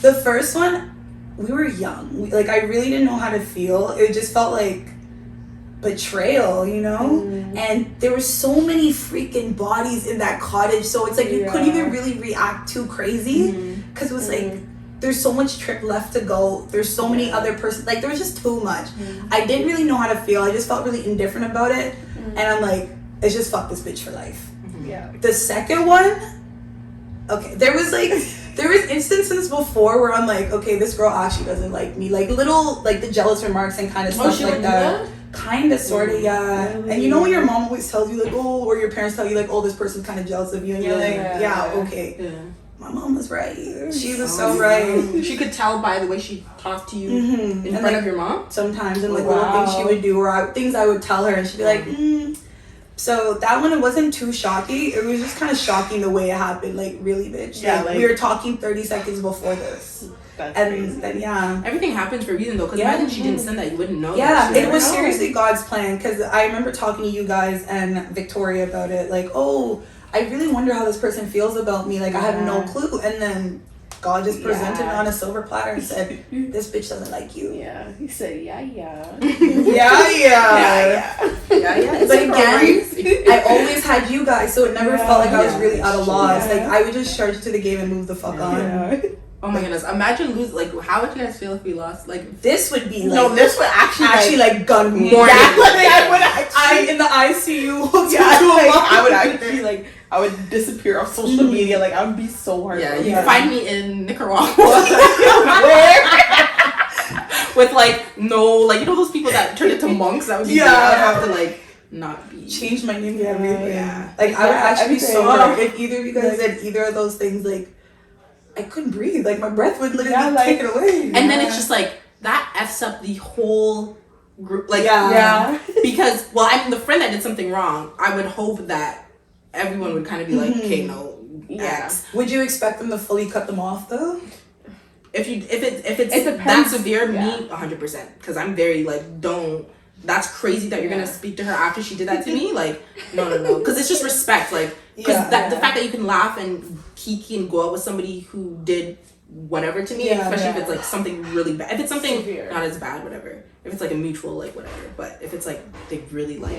The first one, we were young. Like I really didn't know how to feel. It just felt like betrayal, you know? And there were so many freaking bodies in that cottage, so it's like you couldn't even really react too crazy because it was like there's so much trip left to go. There's so many other persons. Like there was just too much. I didn't really know how to feel. I just felt really indifferent about it, and I'm like, it's just fuck this bitch for life. Yeah. The second one, okay, there was instances before where I'm like, okay, this girl actually doesn't like me. Like little, like the jealous remarks and kind of stuff she like would do that. that? Kind of, sort of, yeah. Really? And you know when your mom always tells you like, oh, or your parents tell you like, oh, this person's kind of jealous of you, and you're like, yeah, okay. Yeah. My mom was right. She was so right. She could tell by the way she talked to you Mm-hmm. in front of your mom. Sometimes, and like Wow. little things she would do, or things I would tell her, and she'd be like, So that one, it wasn't too shocking. It was just kind of shocking the way it happened. Like, really, bitch. Yeah, Like, we were talking 30 seconds before this. That's And crazy. then, yeah. Everything happens for a reason though, because Yeah. imagine she didn't send that, you wouldn't know. Yeah, that shit. it was know. seriously God's plan, because I remember talking to you guys and Victoria about it. Like, oh, I really wonder how this person feels about me. Like, I have no clue. And then God just presented it on a silver platter and said, this bitch doesn't like you. Yeah, he said, yeah. Yeah. Yeah. But again, I always had you guys, so it never felt like I was really at a loss. Yeah. Like, I would just charge to the game and move the fuck on. Yeah. Oh my goodness! Imagine lose. Like, how would you guys feel if we lost? Like, This would be like, No, this would actually like gun me. Morning. Yeah, like, I would actually. I'm in the ICU. Yeah, like, I would actually like. I would disappear off social media. Like I would be so hard. yeah, you Yeah. find me in Nicaragua Where? with like no, like you know those people that turn into monks. That would be Yeah. I would have to like not be. Change my name to everything. Yeah. Like, I would Yeah, actually be so everything. hurt if either of you guys did either of those things. Like, I couldn't breathe. Like, my breath would literally Yeah, like- take it away. And then it's just like that f's up the whole group. Like, Yeah. because well, I'm the friend that did something wrong. I would hope that everyone would kind of be like, okay, no, Yeah. X. Would you expect them to fully cut them off, though? If it's It that depends. severe, Yeah. me 100%, because I'm very like don't. That's crazy that you're gonna speak to her after she did that to me. Like, no, because it's just respect. Like, because the fact that you can laugh and kiki and go out with somebody who did whatever to me, especially if it's like something really bad. If it's something Severe. not as bad, whatever. If it's like a mutual, like whatever. But if it's like they really like,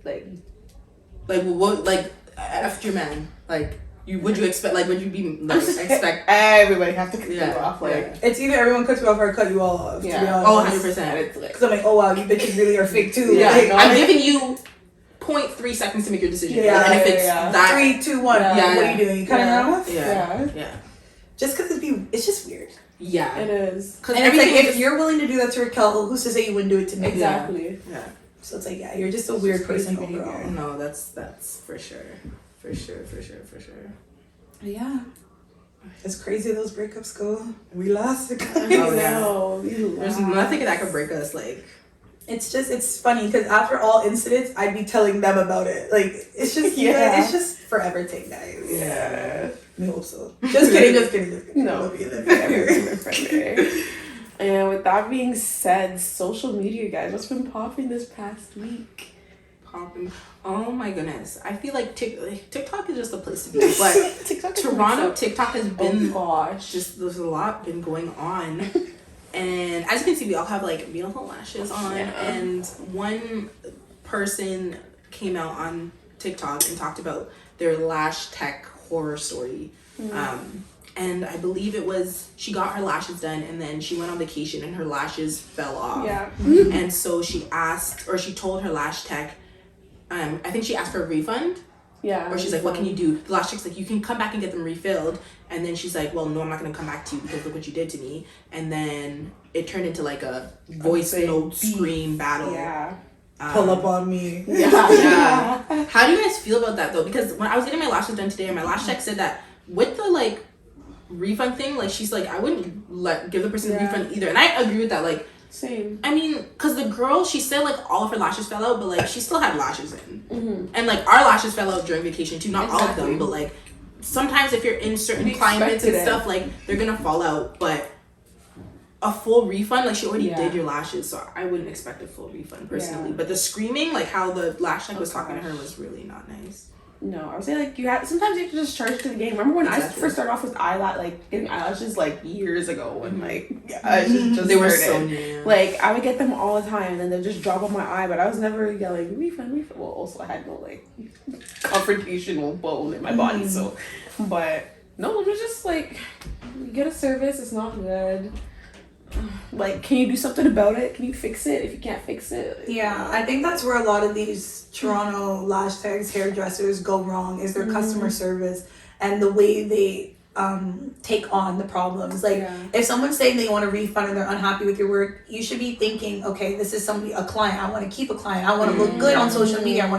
like what, like after your man, like you would you expect, like would you be like expect? everybody have to cut you Yeah, off. Like It's either everyone cuts you off or I cut you all off, to be Yeah. Oh, honest. 100%. it's like Because I'm like, oh wow, you bitches really are fake too. Yeah, Like, no, I'm giving you 0.3 seconds to make your decision. Yeah, and if it's yeah. that, 3, 2, 1. Yeah. What are you doing? You cutting Yeah. her off? yeah. Just because it's just weird. Yeah. it is Because And it's like, everything if you're willing to do that to Raquel, who's to say you wouldn't do it to me? exactly. Yeah. So it's like, yeah, you're just a weird person crazy behavior. overall. No, that's for sure. For sure. Yeah. As crazy as those breakups go, we lost it, guys. Oh, yeah. No, There's nothing that could break us. Like, it's funny because after all incidents, I'd be telling them about it. Like, it's just, it's just forever take, guys. Yeah. I hope so. Just kidding, just kidding. No. Love you, love Never. And with that being said, social media, guys, what's been popping this past week? Oh my goodness. I feel like TikTok is just a place to be. But TikTok has been, just, there's a lot been going on. And as you can see, we all have like beautiful lashes on. Yeah. And one person came out on TikTok and talked about their lash tech horror story. And I believe it was, she got her lashes done and then she went on vacation and her lashes fell off. Yeah. And so she told her lash tech, I think she asked for a refund. Yeah. Or she's like, what can you do? The lash tech's like, you can come back and get them refilled. And then she's like, well, no, I'm not going to come back to you because look what you did to me. And then it turned into like a voice note scream battle. Yeah. Pull up on me. Yeah. How do you guys feel about that though? Because when I was getting my lashes done today, my lash tech said that with the like refund thing, like she's like, I wouldn't give the person a refund either. And I agree with that. Like, same. I mean, because the girl, she said like all of her lashes fell out, but like she still had lashes in. And like our lashes fell out during vacation too. Not all of them, but like sometimes if you're in certain climates and stuff, like they're gonna fall out. But a full refund, like she already did your lashes, so I wouldn't expect a full refund personally. But the screaming, like how the lash tech was talking to her, was really not nice. No, I would say like sometimes you have to just charge to the game. Remember when I first started off with getting eyelashes like years ago and they were so new. Like I would get them all the time and then they'd just drop on my eye, but I was never yelling refund. Well, also I had no like confrontational bone in my body, so but no, it was just like you get a service, it's not good. Like, can you do something about it? Can you fix it if you can't fix it? Yeah, I think that's where a lot of these Toronto lash techs, hairdressers go wrong, is their customer service and the way they take on the problems. Like, if someone's saying they want a refund and they're unhappy with your work, you should be thinking, okay, this is a client. I want to keep a client. I want to look good on social media.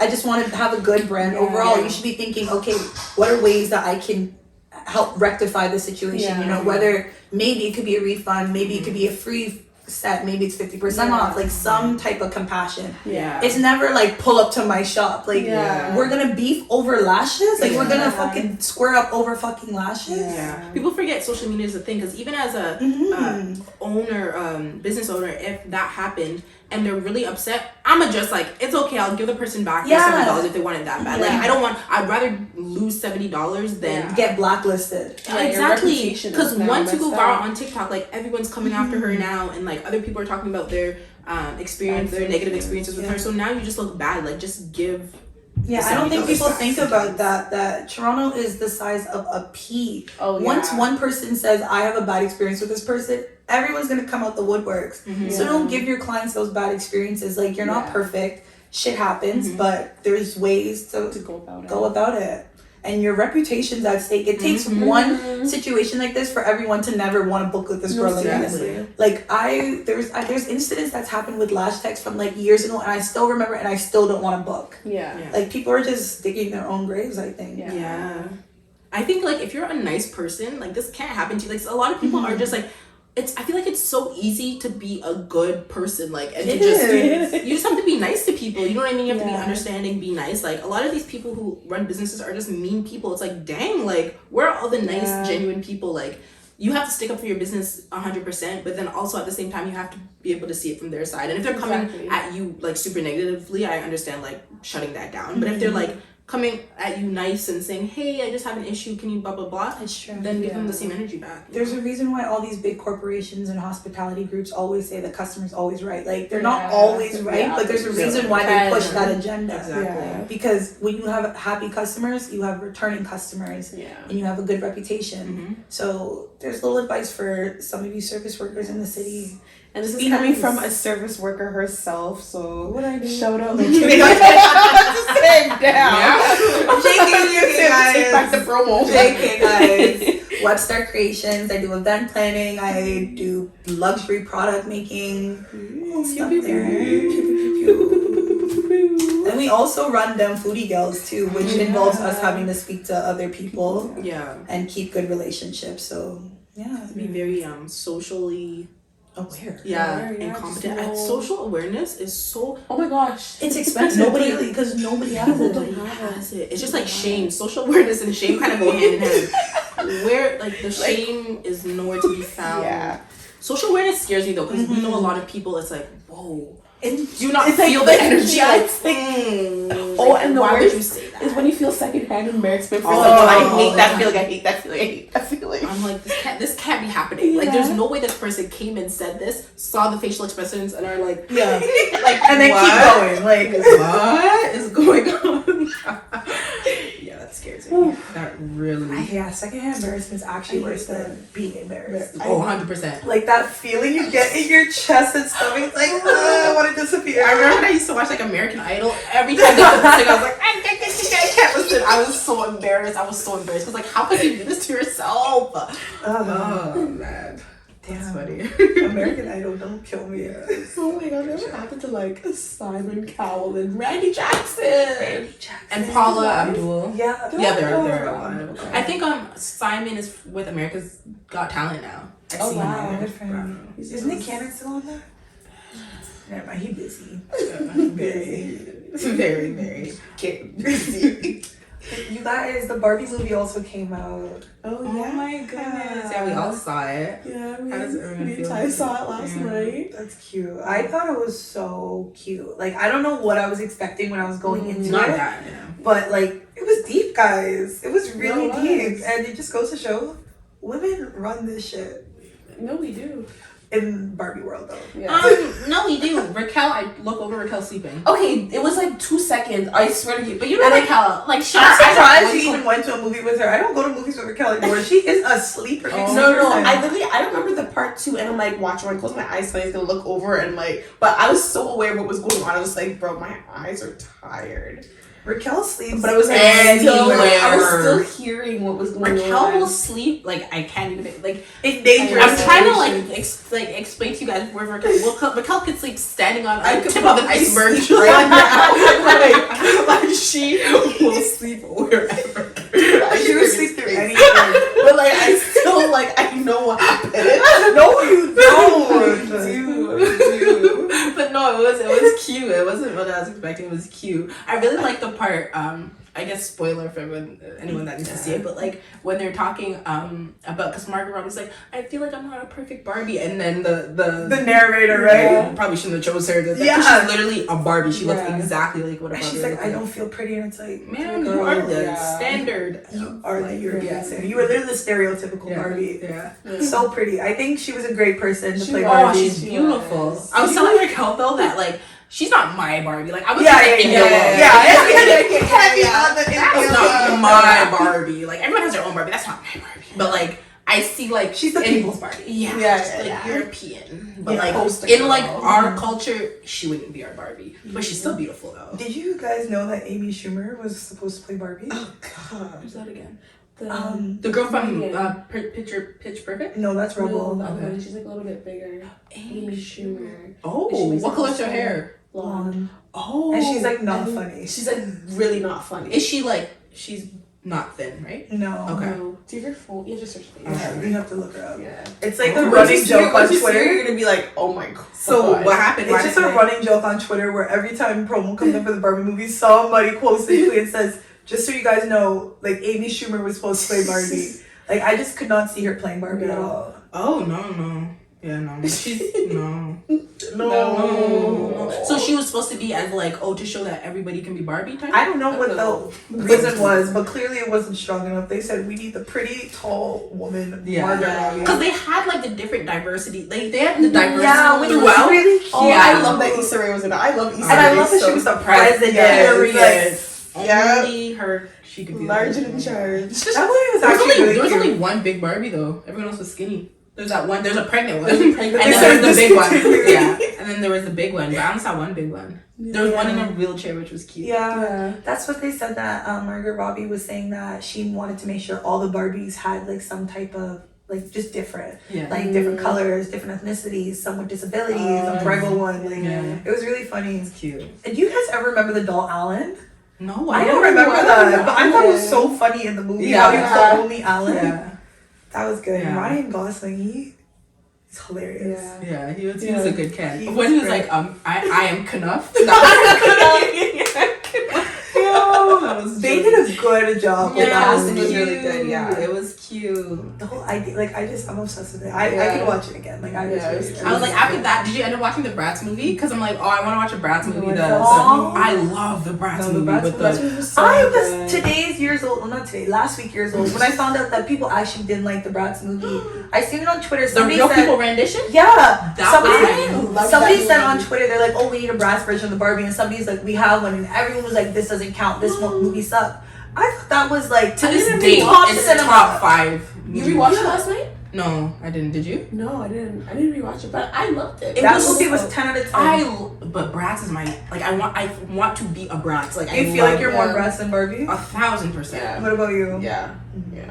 I just want to have a good brand overall. You should be thinking, okay, what are ways that I can help rectify the situation? You know, whether maybe it could be a refund, maybe it could be a free set, maybe it's 50% off, like some type of compassion. It's never like pull up to my shop, like we're gonna beef over lashes, like we're gonna fucking square up over fucking lashes. People forget social media is a thing, because even as a business owner, if that happened and they're really upset, I'm just like, it's okay, I'll give the person back their $70 if they want it that bad. Like I'd rather lose $70 than get blacklisted. Exactly, because once you go viral on TikTok, like everyone's coming after her now, and like other people are talking about their their negative experiences with her. So now you just look bad. Like, just give. I don't think people think about that Toronto is the size of a pea. Once one person says, I have a bad experience with this person, everyone's gonna come out the woodworks. So don't give your clients those bad experiences. Like, you're not perfect, shit happens, but there's ways to go about it. And your reputation's at stake. It takes one situation like this for everyone to never want to book with this girl again. Like, there's incidents that's happened with lash techs from like years ago, and I still remember, and I still don't want to book. Like, people are just digging their own graves, I think. I think like if you're a nice person, like this can't happen to you. Like, a lot of people are just like, I feel like it's so easy to be a good person, like, and you just have to be nice to people. You know what I mean? You have to be understanding, be nice. Like, a lot of these people who run businesses are just mean people. It's like, dang, like, where are all the nice, genuine people? Like, you have to stick up for your business 100%, but then also at the same time, you have to be able to see it from their side. And if they're coming at you like super negatively, I understand like shutting that down. But if they're like coming at you nice and saying, hey, I just have an issue, can you blah blah blah, then give them the same energy back. There's a reason why all these big corporations and hospitality groups always say the customer's always right. Like, they're not always right, but there's a reason why they push that agenda. Because when you have happy customers, you have returning customers, and you have a good reputation. So there's little advice for some of you service workers in the city. And this is coming from a service worker herself, so what I do? Shout out. Take back the promo. JK, guys. Webstar Creations. I do event planning. I do luxury product making. Stuff there. And we also run them foodie girls too, which involves us having to speak to other people. And keep good relationships. So be very socially Aware. Yeah, Aware, yeah, incompetent. just And know- social awareness is so. Oh my gosh. It's expensive. Nobody, because nobody has it. Nobody has it. It's just like shame. Social awareness and shame kind of go hand in hand. Where like the shame is nowhere to be found. Yeah. Social awareness scares me though, because we know a lot of people. It's like, whoa, And do not it's feel like- the energy. yeah, Like, it's like- oh, Oh, and the why would worst you say that? is when you feel secondhand embarrassment for Oh, someone. I oh, hate that yeah. feeling. I hate that feeling. I hate that feeling. I'm like, this can't be happening. Like, there's Yeah. no way this person came and said this, saw the facial expressions, and are like, yeah. like, And then what? keep going. Like, What is going on? Yeah, that scares me. That really. yeah, secondhand embarrassment is actually worse than being embarrassed. Oh, 100%. Like that feeling you get in your chest and stomach, like, I want to disappear. I remember when I used to watch like American Idol. Every time they would sing, I was like, I can't listen. I was so embarrassed. Because like, how could you do this to yourself? Oh man, that's funny. American Idol, don't kill me. Oh my god, what happened to like Simon Cowell and Randy Jackson? And Paula Abdul. Yeah. Yeah, they're alive. I think Simon is with America's Got Talent now. I've Oh, seen wow. him. Good for him. Isn't Nick Cannon still on there? Never mind, he busy. Very, very. You guys, the Barbie movie also came out. Oh Oh my goodness. Yeah, we all saw it. Yeah, How does everyone me and feel? Ty saw it last night. That's cute. I thought it was so cute. Like, I don't know what I was expecting when I was going into Not it. that, yeah. But, like, it was deep, guys. It was really No, it deep. was. And it just goes to show women run this shit. No, we do. In Barbie world, though. Yeah. No, we do. Raquel, I look over Raquel sleeping. Okay, it was like 2 seconds. I swear to you. But you know Raquel, like she. I'm surprised you even went to a movie with her. I don't go to movies with Raquel anymore. She is a sleeper. Oh. No. I remember the part 2, and I'm like watching. I close my eyes, so I was gonna look over and like. But I was so aware of what was going on. I was like, bro, my eyes are tired. Raquel sleeps. But I was like, I was still hearing what was going Raquel on. will sleep like I can't even like. It's dangerous. I'm trying to like explain to you guys where Raquel could sleep standing on I the could tip of an probably iceberg. sleep right now. like she will sleep wherever. She would sleep through anything. But like, I still like, I know what happened. No, you don't. Dude. But no, it was cute. It wasn't what I was expecting. It was cute. I really like the part. I guess spoiler for anyone that needs to see it. But like when they're talking about, because Margot Robbie's like, I feel like I'm not a perfect Barbie, and then the narrator, right? probably shouldn't have chose her. Yeah. She's literally a Barbie. She looks Yeah. exactly like what a And Barbie. she's like, looks I don't feel pretty, and it's like, Man, girl, you are the yeah. standard. You are the European yeah. standard. You were literally the stereotypical Yeah. Barbie. Yeah. So pretty. I think she was a great person to She play was. Oh, Barbie. she's beautiful. I was telling Raquel though that like she's not my Barbie. Like I was Yeah, just yeah, like, yeah, India yeah, Love. yeah. That's not my Barbie. Like everyone has their own Barbie. That's not my Barbie. But like I see like She's the people's Barbie. Yeah, Yeah, just, like yeah. European. But Yeah. like Poster in girl. like our culture, she wouldn't be our Barbie. But she's still beautiful though. Did you guys know that Amy Schumer was supposed to play Barbie? God. Who's that again? The The girl from Yeah. Pitch Perfect. No, that's Rebel. Okay. She's like a little bit bigger. Amy Schumer. Oh, She was what like color's her this hair? Blonde. Oh, And she's like not And funny. She's like really not funny. Is she like she's not thin, right? No. Okay. No. Do you have your phone? You have to search the Yeah, you have to look her up. Yeah. It's like the Oh. running joke on Once you see her, Twitter. you're gonna be like, oh my god. So what happened? It's just a running joke on Twitter where every time promo comes up for the Barbie movie, somebody quotes it and says, just so you guys know, like Amy Schumer was supposed to play Barbie. Like I just could not see her playing Barbie at all. Oh no. Yeah, no. She's no. No. So she was supposed to be as like, to show that everybody can be Barbie type? I don't know what the reason was, but clearly it wasn't strong enough. They said we need the pretty tall woman, Yeah. Margot Robbie. Because they had like the different diversity. Like they had the diversity Yeah, which was throughout. really cute. Oh, Yeah. I love that Issa Rae was in it. I love Issa And I Rae love that so she was the much. president. Period. Yeah. Only her. She could be Large the and in charge. That movie was actually really there was cute. only one big Barbie though. Everyone else was skinny. There's that one. There's a pregnant one. There's a pregnant and one. then there's the big one. Discontinued. Yeah. And then there was the big one. But I only saw one big one. There was one in a wheelchair, which was cute. Yeah, that's what they said that Margot Robbie was saying that she wanted to make sure all the Barbies had like some type of like just different, Yeah. like different colors, different ethnicities, some with disabilities, a Prego one. Like Yeah. it was really funny. It's cute. And do you guys ever remember the doll Alan? No, I don't remember that, but I thought it was Yeah. so funny in the movie. Yeah. How he was the only Alan. Yeah. That was good. Yeah. Ryan Gosling, He's hilarious. Yeah, he was a good Ken. He When was he was great. like, I am Knuff. That was They really- did a good job with Yeah, that it was movie. really good, yeah. It was cute. The whole idea, like, I'm obsessed with it. I Yeah. could watch it again. Like, I was Yeah, really I was like, after that, did you end up watching the Bratz movie? Because I'm like, oh, I want to watch a Bratz movie. Oh. I love the Bratz No, the movie. Bratz with movie. the I was today's years old, well not today, last week years old, when I found out that people actually didn't like the Bratz movie. I seen it on Twitter. the Somebody real said, people rendition. yeah, That somebody that said movie. on Twitter, they're like, oh, we need a Bratz version of the Barbie, and somebody's like, we have one, and everyone was like, this doesn't count. This movie sucked. I thought that was like To I this didn't day, rewatch it's cinema. top 5. You rewatched it last night? No, I didn't. Did you? No, I didn't. I didn't rewatch it, but I loved it. That was movie so- was 10 out of 10. But Bratz is my like. I want to be a Bratz. Like You I feel love like you're it. more Bratz than Barbie? 1,000%. Yeah. What about you? Yeah.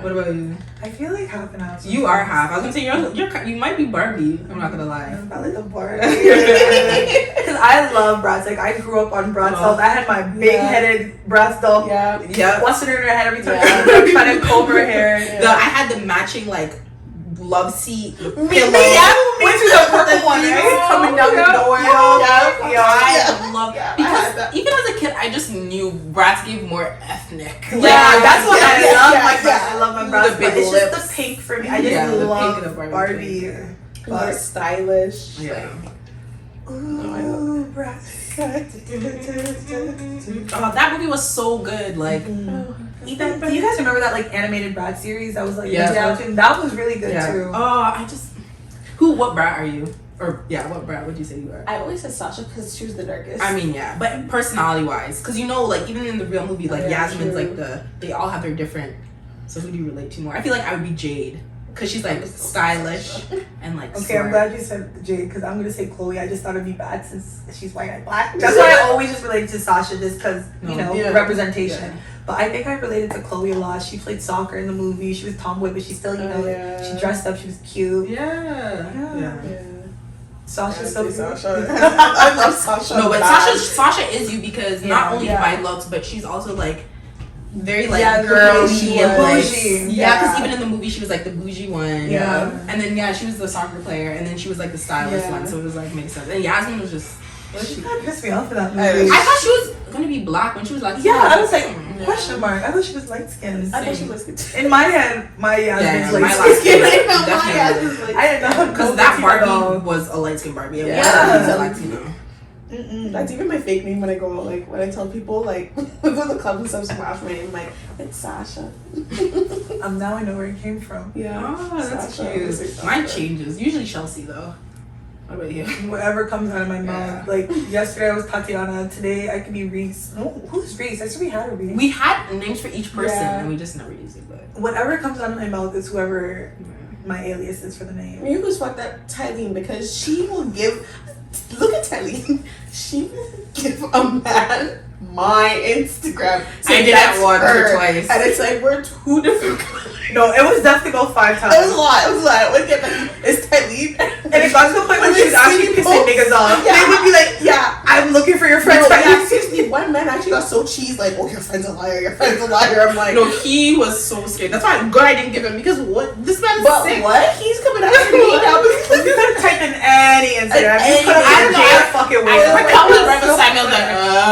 What about you? I feel like half and half. You are half. I was gonna say you might be Barbie. I'm not gonna lie. I like the Barbie. Because I love Bratz. Like, I grew up on Bratz dolls. I had my big-headed Bratz doll. Yeah. Yeah. Busting her in her head every time Yeah. I'm trying to comb her hair. I had the matching like love seat pillow. Which is the purple one, right? Coming down the door. Yeah. I love Yeah, I because had that. even as a kid, I just knew Bratz gave more ethnic. Yeah, that's what I love. yeah, Like, yeah. I love my The Bratz, big but it's lips. just the pink for me. I just Yeah, the pink love and the Barbie. More But, stylish. Yeah. ooh, Bratz. Oh, that movie was so good. Like, Ethan, do you guys remember that like animated Bratz series that was like Yeah. watching? That was really good yeah. too. What Brat are you? Or yeah, what Brat would you say you are? I always said Sasha because she was the darkest. I mean, yeah, but personality wise, because you know, like even in the real movie, like Yeah, Yasmin's true. like they all have their different. So who do you relate to more? I feel like I would be Jade, because she's like stylish and like. Okay, I'm smart. glad you said Jade because I'm gonna say Chloe. I just thought it'd be bad since she's white and black. That's why I always just related to Sasha just because you know Yeah. representation. Yeah. But I think I related to Chloe a lot. She played soccer in the movie. She was tomboy, but she still she dressed up. She was cute. Yeah. Sasha's so cute. Sasha. I love Sasha. No, but bad. Sasha is you because not Yeah. only Yeah. by looks, but she's also like very like Yeah, girly bougie and like bougie. yeah, because Yeah. even in the movie she was like the bougie one. Yeah. And then she was the soccer player, and then she was like the stylish Yeah. one, so it was like makes sense. And Yasmin was just. She kind of pissed me off for that I movie. I thought she was gonna be black when she was like. Yeah, I was like, Yeah. question mark. I thought she was light skinned. I thought she was good too. In my head, my Yasmin's my light light skinned. skin. No, my Definitely. ass was like- I didn't know Because that Barbie was a light skinned Barbie. It Yeah. wasn't a Latino. That's even my fake name when I go out, like when I tell people like we go to the club and stuff, so my name, like it's Sasha. Now I know where it came from. Yeah. Oh, that's Sasha. cute. Sasha. Mine changes. Usually Chelsea though. What about you? Whatever comes out of my mouth. Like yesterday I was Tatiana. Today I could be Reese. No, who's Reese? I said we had a Reese. We had names for each person Yeah. and we just never used it. But Whatever comes out of my mouth is whoever my alias is for the name. You was fucked up Tylene because she will give. Look at Tylene. She will give a man my Instagram. I did that's that once or her. twice. And it's like we're two different colors. No, it was definitely about 5 times. It was a lot. It was a lot. I would get like, it's Tylene. And it got to the point where she was actually pissing niggas off. Yeah. They would be like, Yeah. I'm looking for your friends. No, but yeah, seriously, one man actually got so cheesed, like, oh, your friend's a liar, your friend's a liar. I'm like, no, he was so scared. That's why I'm good I didn't give him because what this man is but sick. what? He's coming after me now. You could have typed in any Instagram. You Any- could have I been don't know. Jada fucking I Will. come with Reverend Samuel like,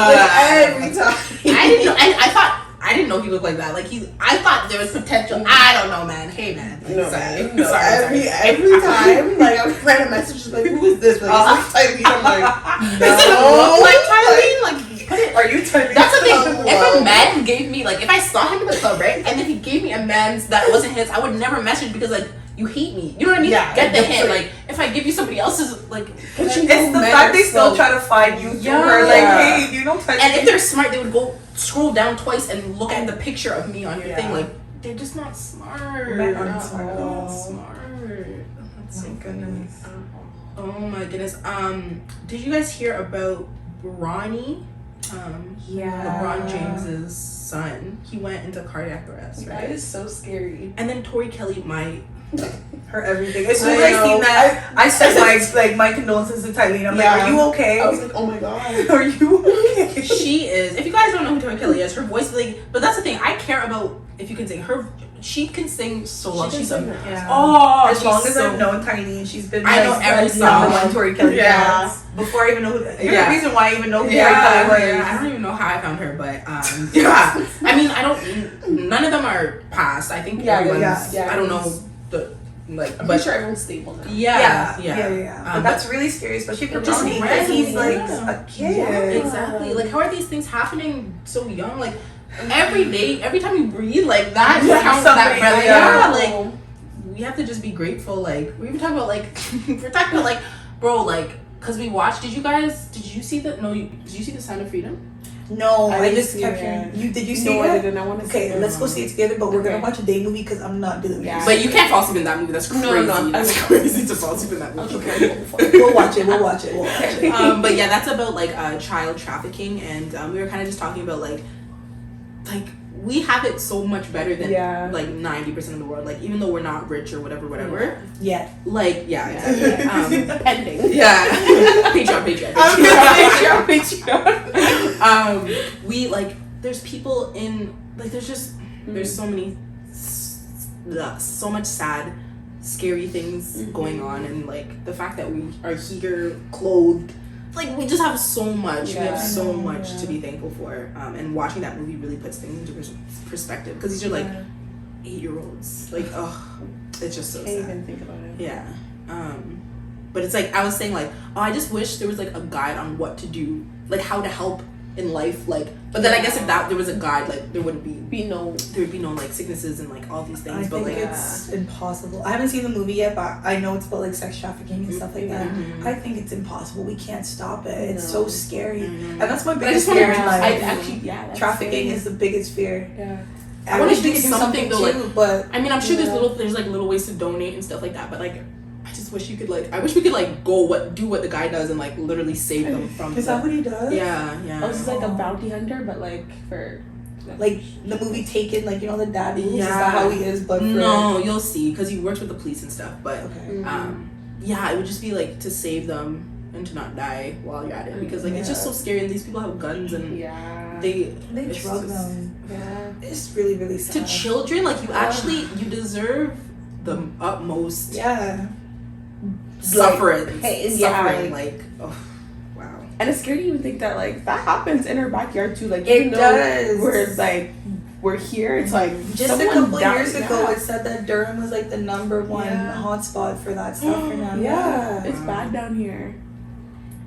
Like, every time. I didn't know. I didn't know he looked like that. Like I thought there was potential. I don't know, man. Hey, man. Like, No, sorry. no, Sorry. every time, like, I would write a message, just like, who is this? Like, is this Tylene? I'm like, Does it look like Tylene? Like, put it. Are you typing? That's the thing. Oh, If wow. a man gave me like, if I saw him in the club, right, and then he gave me a man's that wasn't his, I would never message because like you hate me. You know what I mean? Yeah, Get the that's hint. right. Like if I give you somebody else's, like, But you It's know the men fact are they still slow. try to find you through Yeah. her. Like, hey, you don't touch and me. if they're smart, they would go scroll down twice and look at the picture of me on your Yeah. thing. Like they're just not smart. Men aren't Not smart at all. smart. That's so My goodness. Oh my goodness. Did you guys hear about Ronnie? LeBron James's son. He went into cardiac arrest, right? That is so scary. And then Tori Kelly, Her everything. As soon as I I know. seen that, I sent my condolences to Tylene. I'm Yeah. like, are you okay? I was like, oh my god. Are you okay? she is. If you guys don't know who Tori Kelly is, her voice is like. But that's the thing. I care about if you can say her. she can sing so well. She's sing, yeah. oh, As long as so, I've known Tiny, and she's been. I know like, every the song. one Tori Kelly Yeah. dance. Before I even know who. Here's Yeah. the reason why I even know who Tori yeah, Kelly was. yeah, I don't even know how I found her, but yeah. I mean, I don't. None of them are past. I think everyone's. yeah. I don't know the like, I'm but sure everyone's stable now. yeah. But that's really scary, especially for just Ronnie, because he's like yeah. a kid. Yeah. Exactly. Like, how are these things happening so young? Like, every day, every time you breathe, like that counts. That breath. Yeah. Like, we have to just be grateful. Like, we were talking about like, we're talking about like, bro, like, cause we watched. Did you see the? No, did you see the Sound of Freedom? No, I didn't just see kept it. hearing. Did you see No, it? I didn't. I want to see Okay, it. let's go see it together. But we're gonna Okay. watch a day movie because I'm not doing Yeah. this. But you can't fall asleep in that movie. That's crazy. No. That's crazy to fall asleep in that movie. We'll watch it. We'll watch it. But yeah, that's about like child trafficking, and we were kind of just talking about like we have it so much better than like 90% of the world. Like, even though we're not rich or whatever. Yeah. Like, yeah, exactly. Pending. Yeah. Patreon. We like, there's people in like, there's so many, so much sad, scary things going on, and like the fact that we are here, clothed. Like, we just have so much. Yeah. We have so much to be thankful for. And watching that movie really puts things into perspective, because these are like 8-year-olds. Like, oh, it's just so Can't sad. even think about it. Yeah. But it's like, I was saying, like, oh, I just wish there was like a guide on what to do, like how to help in life. Like, but then I guess if there was a guide, like, there would be no like sicknesses and like all these things. I but think like, it's impossible. I haven't seen the movie yet, but I know it's about like sex trafficking and stuff like that. I think it's impossible. We can't stop it. It's so scary, and that's my biggest fear in life. That's Trafficking is the biggest fear. Yeah. I wanna wish we do could do something though, too, but I mean, I'm sure there's like little ways to donate and stuff like that, but like, I just wish you could like, I wish we could like do what the guy does and like literally save them from. Is that what he does? Yeah. Oh, this is like a bounty hunter, but like for. Like the movie Taken, like, you know, the dad rules, Yeah. is that how he is? But for, No, you'll see, because he works with the police and stuff. But okay. yeah, it would just be like to save them and to not die while you're at it, because like it's just so scary, and these people have guns and they drug them. Yeah. It's really, really sad. To children, like, you deserve the utmost suffering. Like, oh, wow. And it's scary to even think that like that happens in our backyard too. Like, It even though does. we're here, it's like Just a couple years ago, it said that Durham was like the number one hotspot for that stuff right now. Yeah, it's bad down here.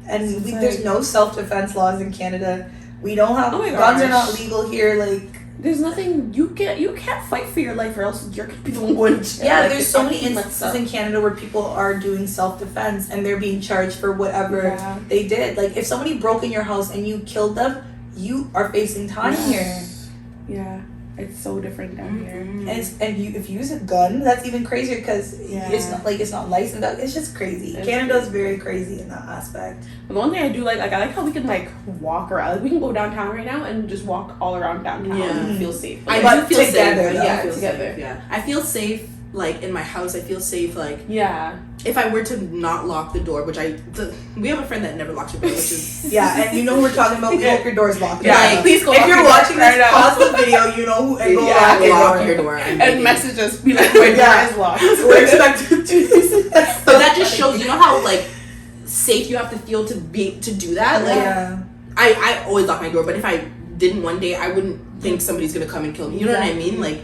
And It's there's no self-defense laws in Canada. We don't have guns are not legal here. Like, there's nothing you can't fight for your life, or else you're gonna be the one going to jail. yeah, Like, there's it's so many fucking messed instances in Canada where people are doing self-defense and they're being charged for whatever they did. Like, if somebody broke in your house and you killed them, you are facing time here. Yeah, it's so different down here. And if you use a gun, that's even crazier, because it's not licensed. It's just crazy. Canada's very crazy in that aspect. But the one thing I do like I like how we can like walk around. Like, we can go downtown right now and just walk all around downtown and feel safe. I But do feel together, safe. though. Yeah, Together. Yeah, I feel safe. Like, in my house, I feel safe. Like, Yeah. if I were to not lock the door, which we have a friend that never locks her door, which is Yeah, and you know who we're talking about. We hope your door's locked. Yeah, like, please go. If lock you're your watching door this, right pause the video. You know who, and go lock your door. And message us, be like, my door is locked. We're expected to. But that just shows, you know how like safe you have to feel to do that. Like, Yeah. I always lock my door, but if I didn't one day, I wouldn't think somebody's gonna come and kill me. You know what I mean? Like,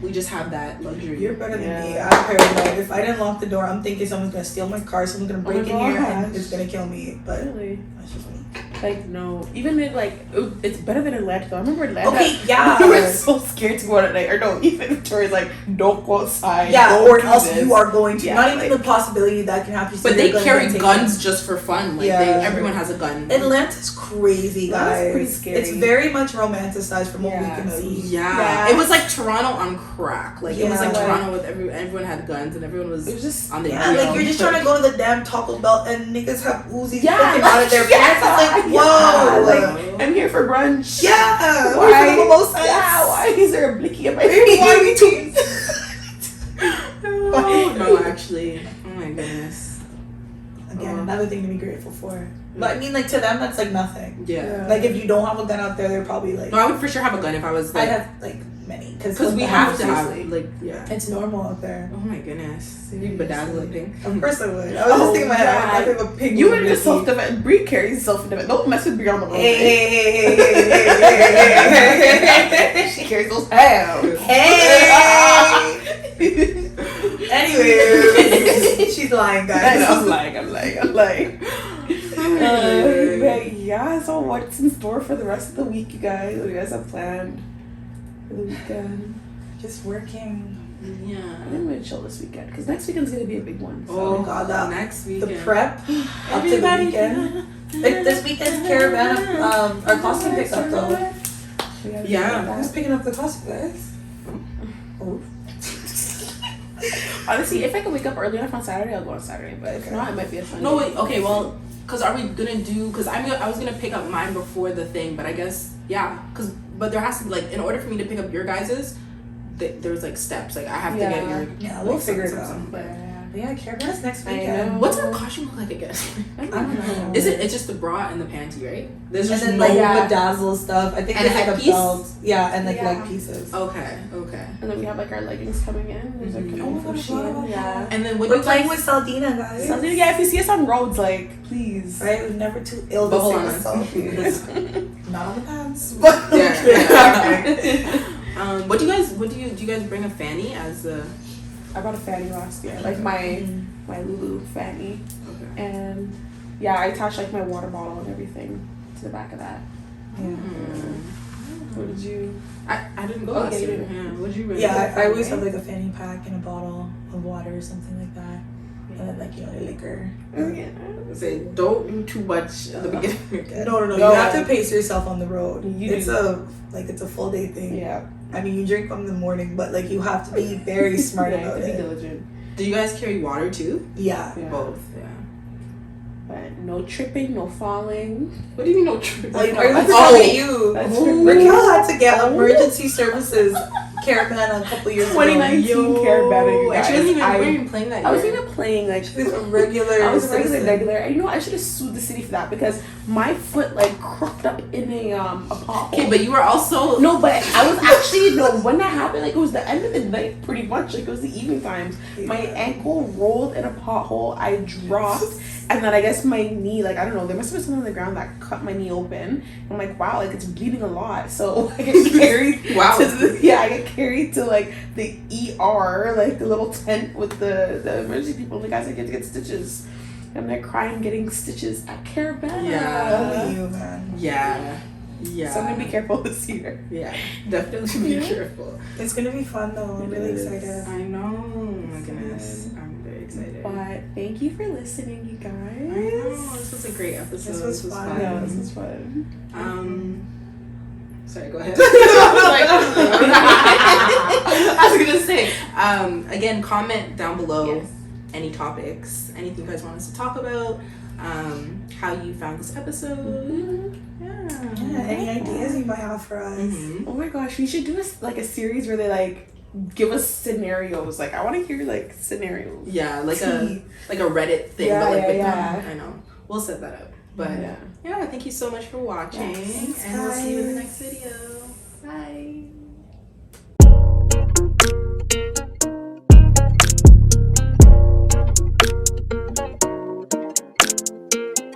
we just have that luxury. You're better than me. I'm paranoid. If I didn't lock the door, I'm thinking someone's gonna steal my car, someone's gonna break in here, and it's gonna kill me. But Really? that's just me. Like, no. Even in, like, it's better than Atlanta, though. I remember Atlanta. Okay, yeah. We were so scared to go out at night. Or no, even Victoria's like, don't go outside. Yeah, don't or do else this. you are going to. Yeah, Not even like- the possibility that can happen. But they carry guns just for fun. Like, everyone has a gun. Atlanta's crazy, guys. Atlanta's pretty scary. It's very much romanticized from what we can see. Yeah. It was like Toronto on crack. Like, it was like Yeah. Toronto with everyone had guns and everyone was It was just on the Yeah, deal. like, you're just trying to go to the damn Taco Bell and niggas have Uzis Yeah, poking out of their yeah, pants. It's like, yeah, whoa. like, I'm here for brunch. Yeah. Why? Why? Mimosas. Yeah, why is there a blicky at my Why are we feet? No, actually. Oh my goodness. Again, another thing to be grateful for. But I mean, like, to them, that's like nothing. Yeah. Like, if you don't have a gun out there, they're probably like. No, I would for sure have a gun if I was I'd like. have like many Because we have to have Seriously. like yeah. It's normal out there. Oh my goodness, you bedazzle it pink. Of course I would. I was just thinking in my head. I think of a pig. You and your self-defense. Brie carries self-defense. Don't mess with Brie on the road. Hey. She carries those pounds. Hey. Anyways, she's lying, guys. I'm lying. But yeah, so what's in store for the rest of the week, you guys? What do you guys have planned for the weekend? Just working. Yeah. I think I'm gonna chill this weekend because next weekend's gonna be a big one. So. Oh God, that next the weekend. prep up to the weekend. Like this weekend's caravan. Our costume picks up though. Yeah. Who's picking up the costume, guys? Oh. Honestly, if I can wake up early enough on Saturday, I'll go on Saturday. But if not, it might be a Sunday. No, wait. Okay, well, because are we gonna do? Because I was gonna pick up mine before the thing, but I guess yeah. But there has to be like in order for me to pick up your guys's, there's like steps. Like I have to get your. Yeah, we'll figure it some- out. some- But yeah, caravan's next I weekend. know. What's our costume look like again? I don't know. It's just the bra and the panty, right? There's And just then no. like bedazzle stuff. I think And a there's like a headpiece? belt. Yeah, and like Yeah. leg pieces. Okay. And then we have like our leggings coming in. There's like Mhm. an Oh my God, I Shein. forgot about Yeah. And then what We're you playing guys- with Saldina, guys. So yeah, if you see us on roads, like please. Right? We're never too ill But to hold sing on. a song. Because not on the pants. But Yeah. What do you guys bring a fanny as a? I bought a fanny last year, like my Lulu fanny, Okay. and yeah, I attached like my water bottle and everything to the back of that. What did you? I didn't go Oh, last yeah, you year. didn't. Yeah. What did you bring? Yeah, I always have like a fanny pack and a bottle of water or something like that. And then like, liquor. Say don't do too much at the beginning. No. No. You have to pace yourself on the road. You It's do. it's a full day thing. Yeah. I mean, you drink in the morning, but like you have to be very smart Yeah, you have about to be it. diligent. Do you guys carry water too? Yeah. Yeah. Both. Yeah. But no tripping, no falling. What do you mean no trip? Like, know, are you that's- talking to you? That's Oh. Raquel had to get emergency services caravan a couple years ago. 2019 caravan, you And she guys. wasn't even, I- we weren't even playing that I was year. even playing like She's a regular. I was a citizen. regular. And you know, I should have sued the city for that because my foot like crooked up in a pothole. Okay, but you were also No, but I was actually when that happened, like it was the end of the night, pretty much. Like it was the evening times. My ankle rolled in a pothole. I dropped, and then I guess my knee, like I don't know, there must have been something on the ground that cut my knee open. I'm like, wow, like it's bleeding a lot. So I get carried. Wow. I get carried to like the ER, like the little tent with the emergency people. And the guys like get to get stitches. And they're crying, getting stitches at Caravan. Yeah. Only you, man. Yeah. Yeah. So I'm gonna be careful this year. Yeah. Definitely be careful. It's gonna be fun though. I'm It really is. excited. I know. Oh my goodness. I'm very excited. But thank you for listening, you guys. I know. This was a great episode. This was fun. Yeah, this is fun. Sorry, go ahead. I was gonna say, again, comment down below Yes. any topics, anything you guys want us to talk about, how you found this episode. Yeah, any ideas you might have for us? Mhm. Oh my gosh, we should do a series where they like give us scenarios. Like I want to hear like scenarios. Yeah, like Tea. a Reddit thing, Yeah, but like yeah, with yeah. them. I know. We'll set that up. But Yeah. yeah, thank you so much for watching, Thanks, and we'll see you in the guys. next video. Bye.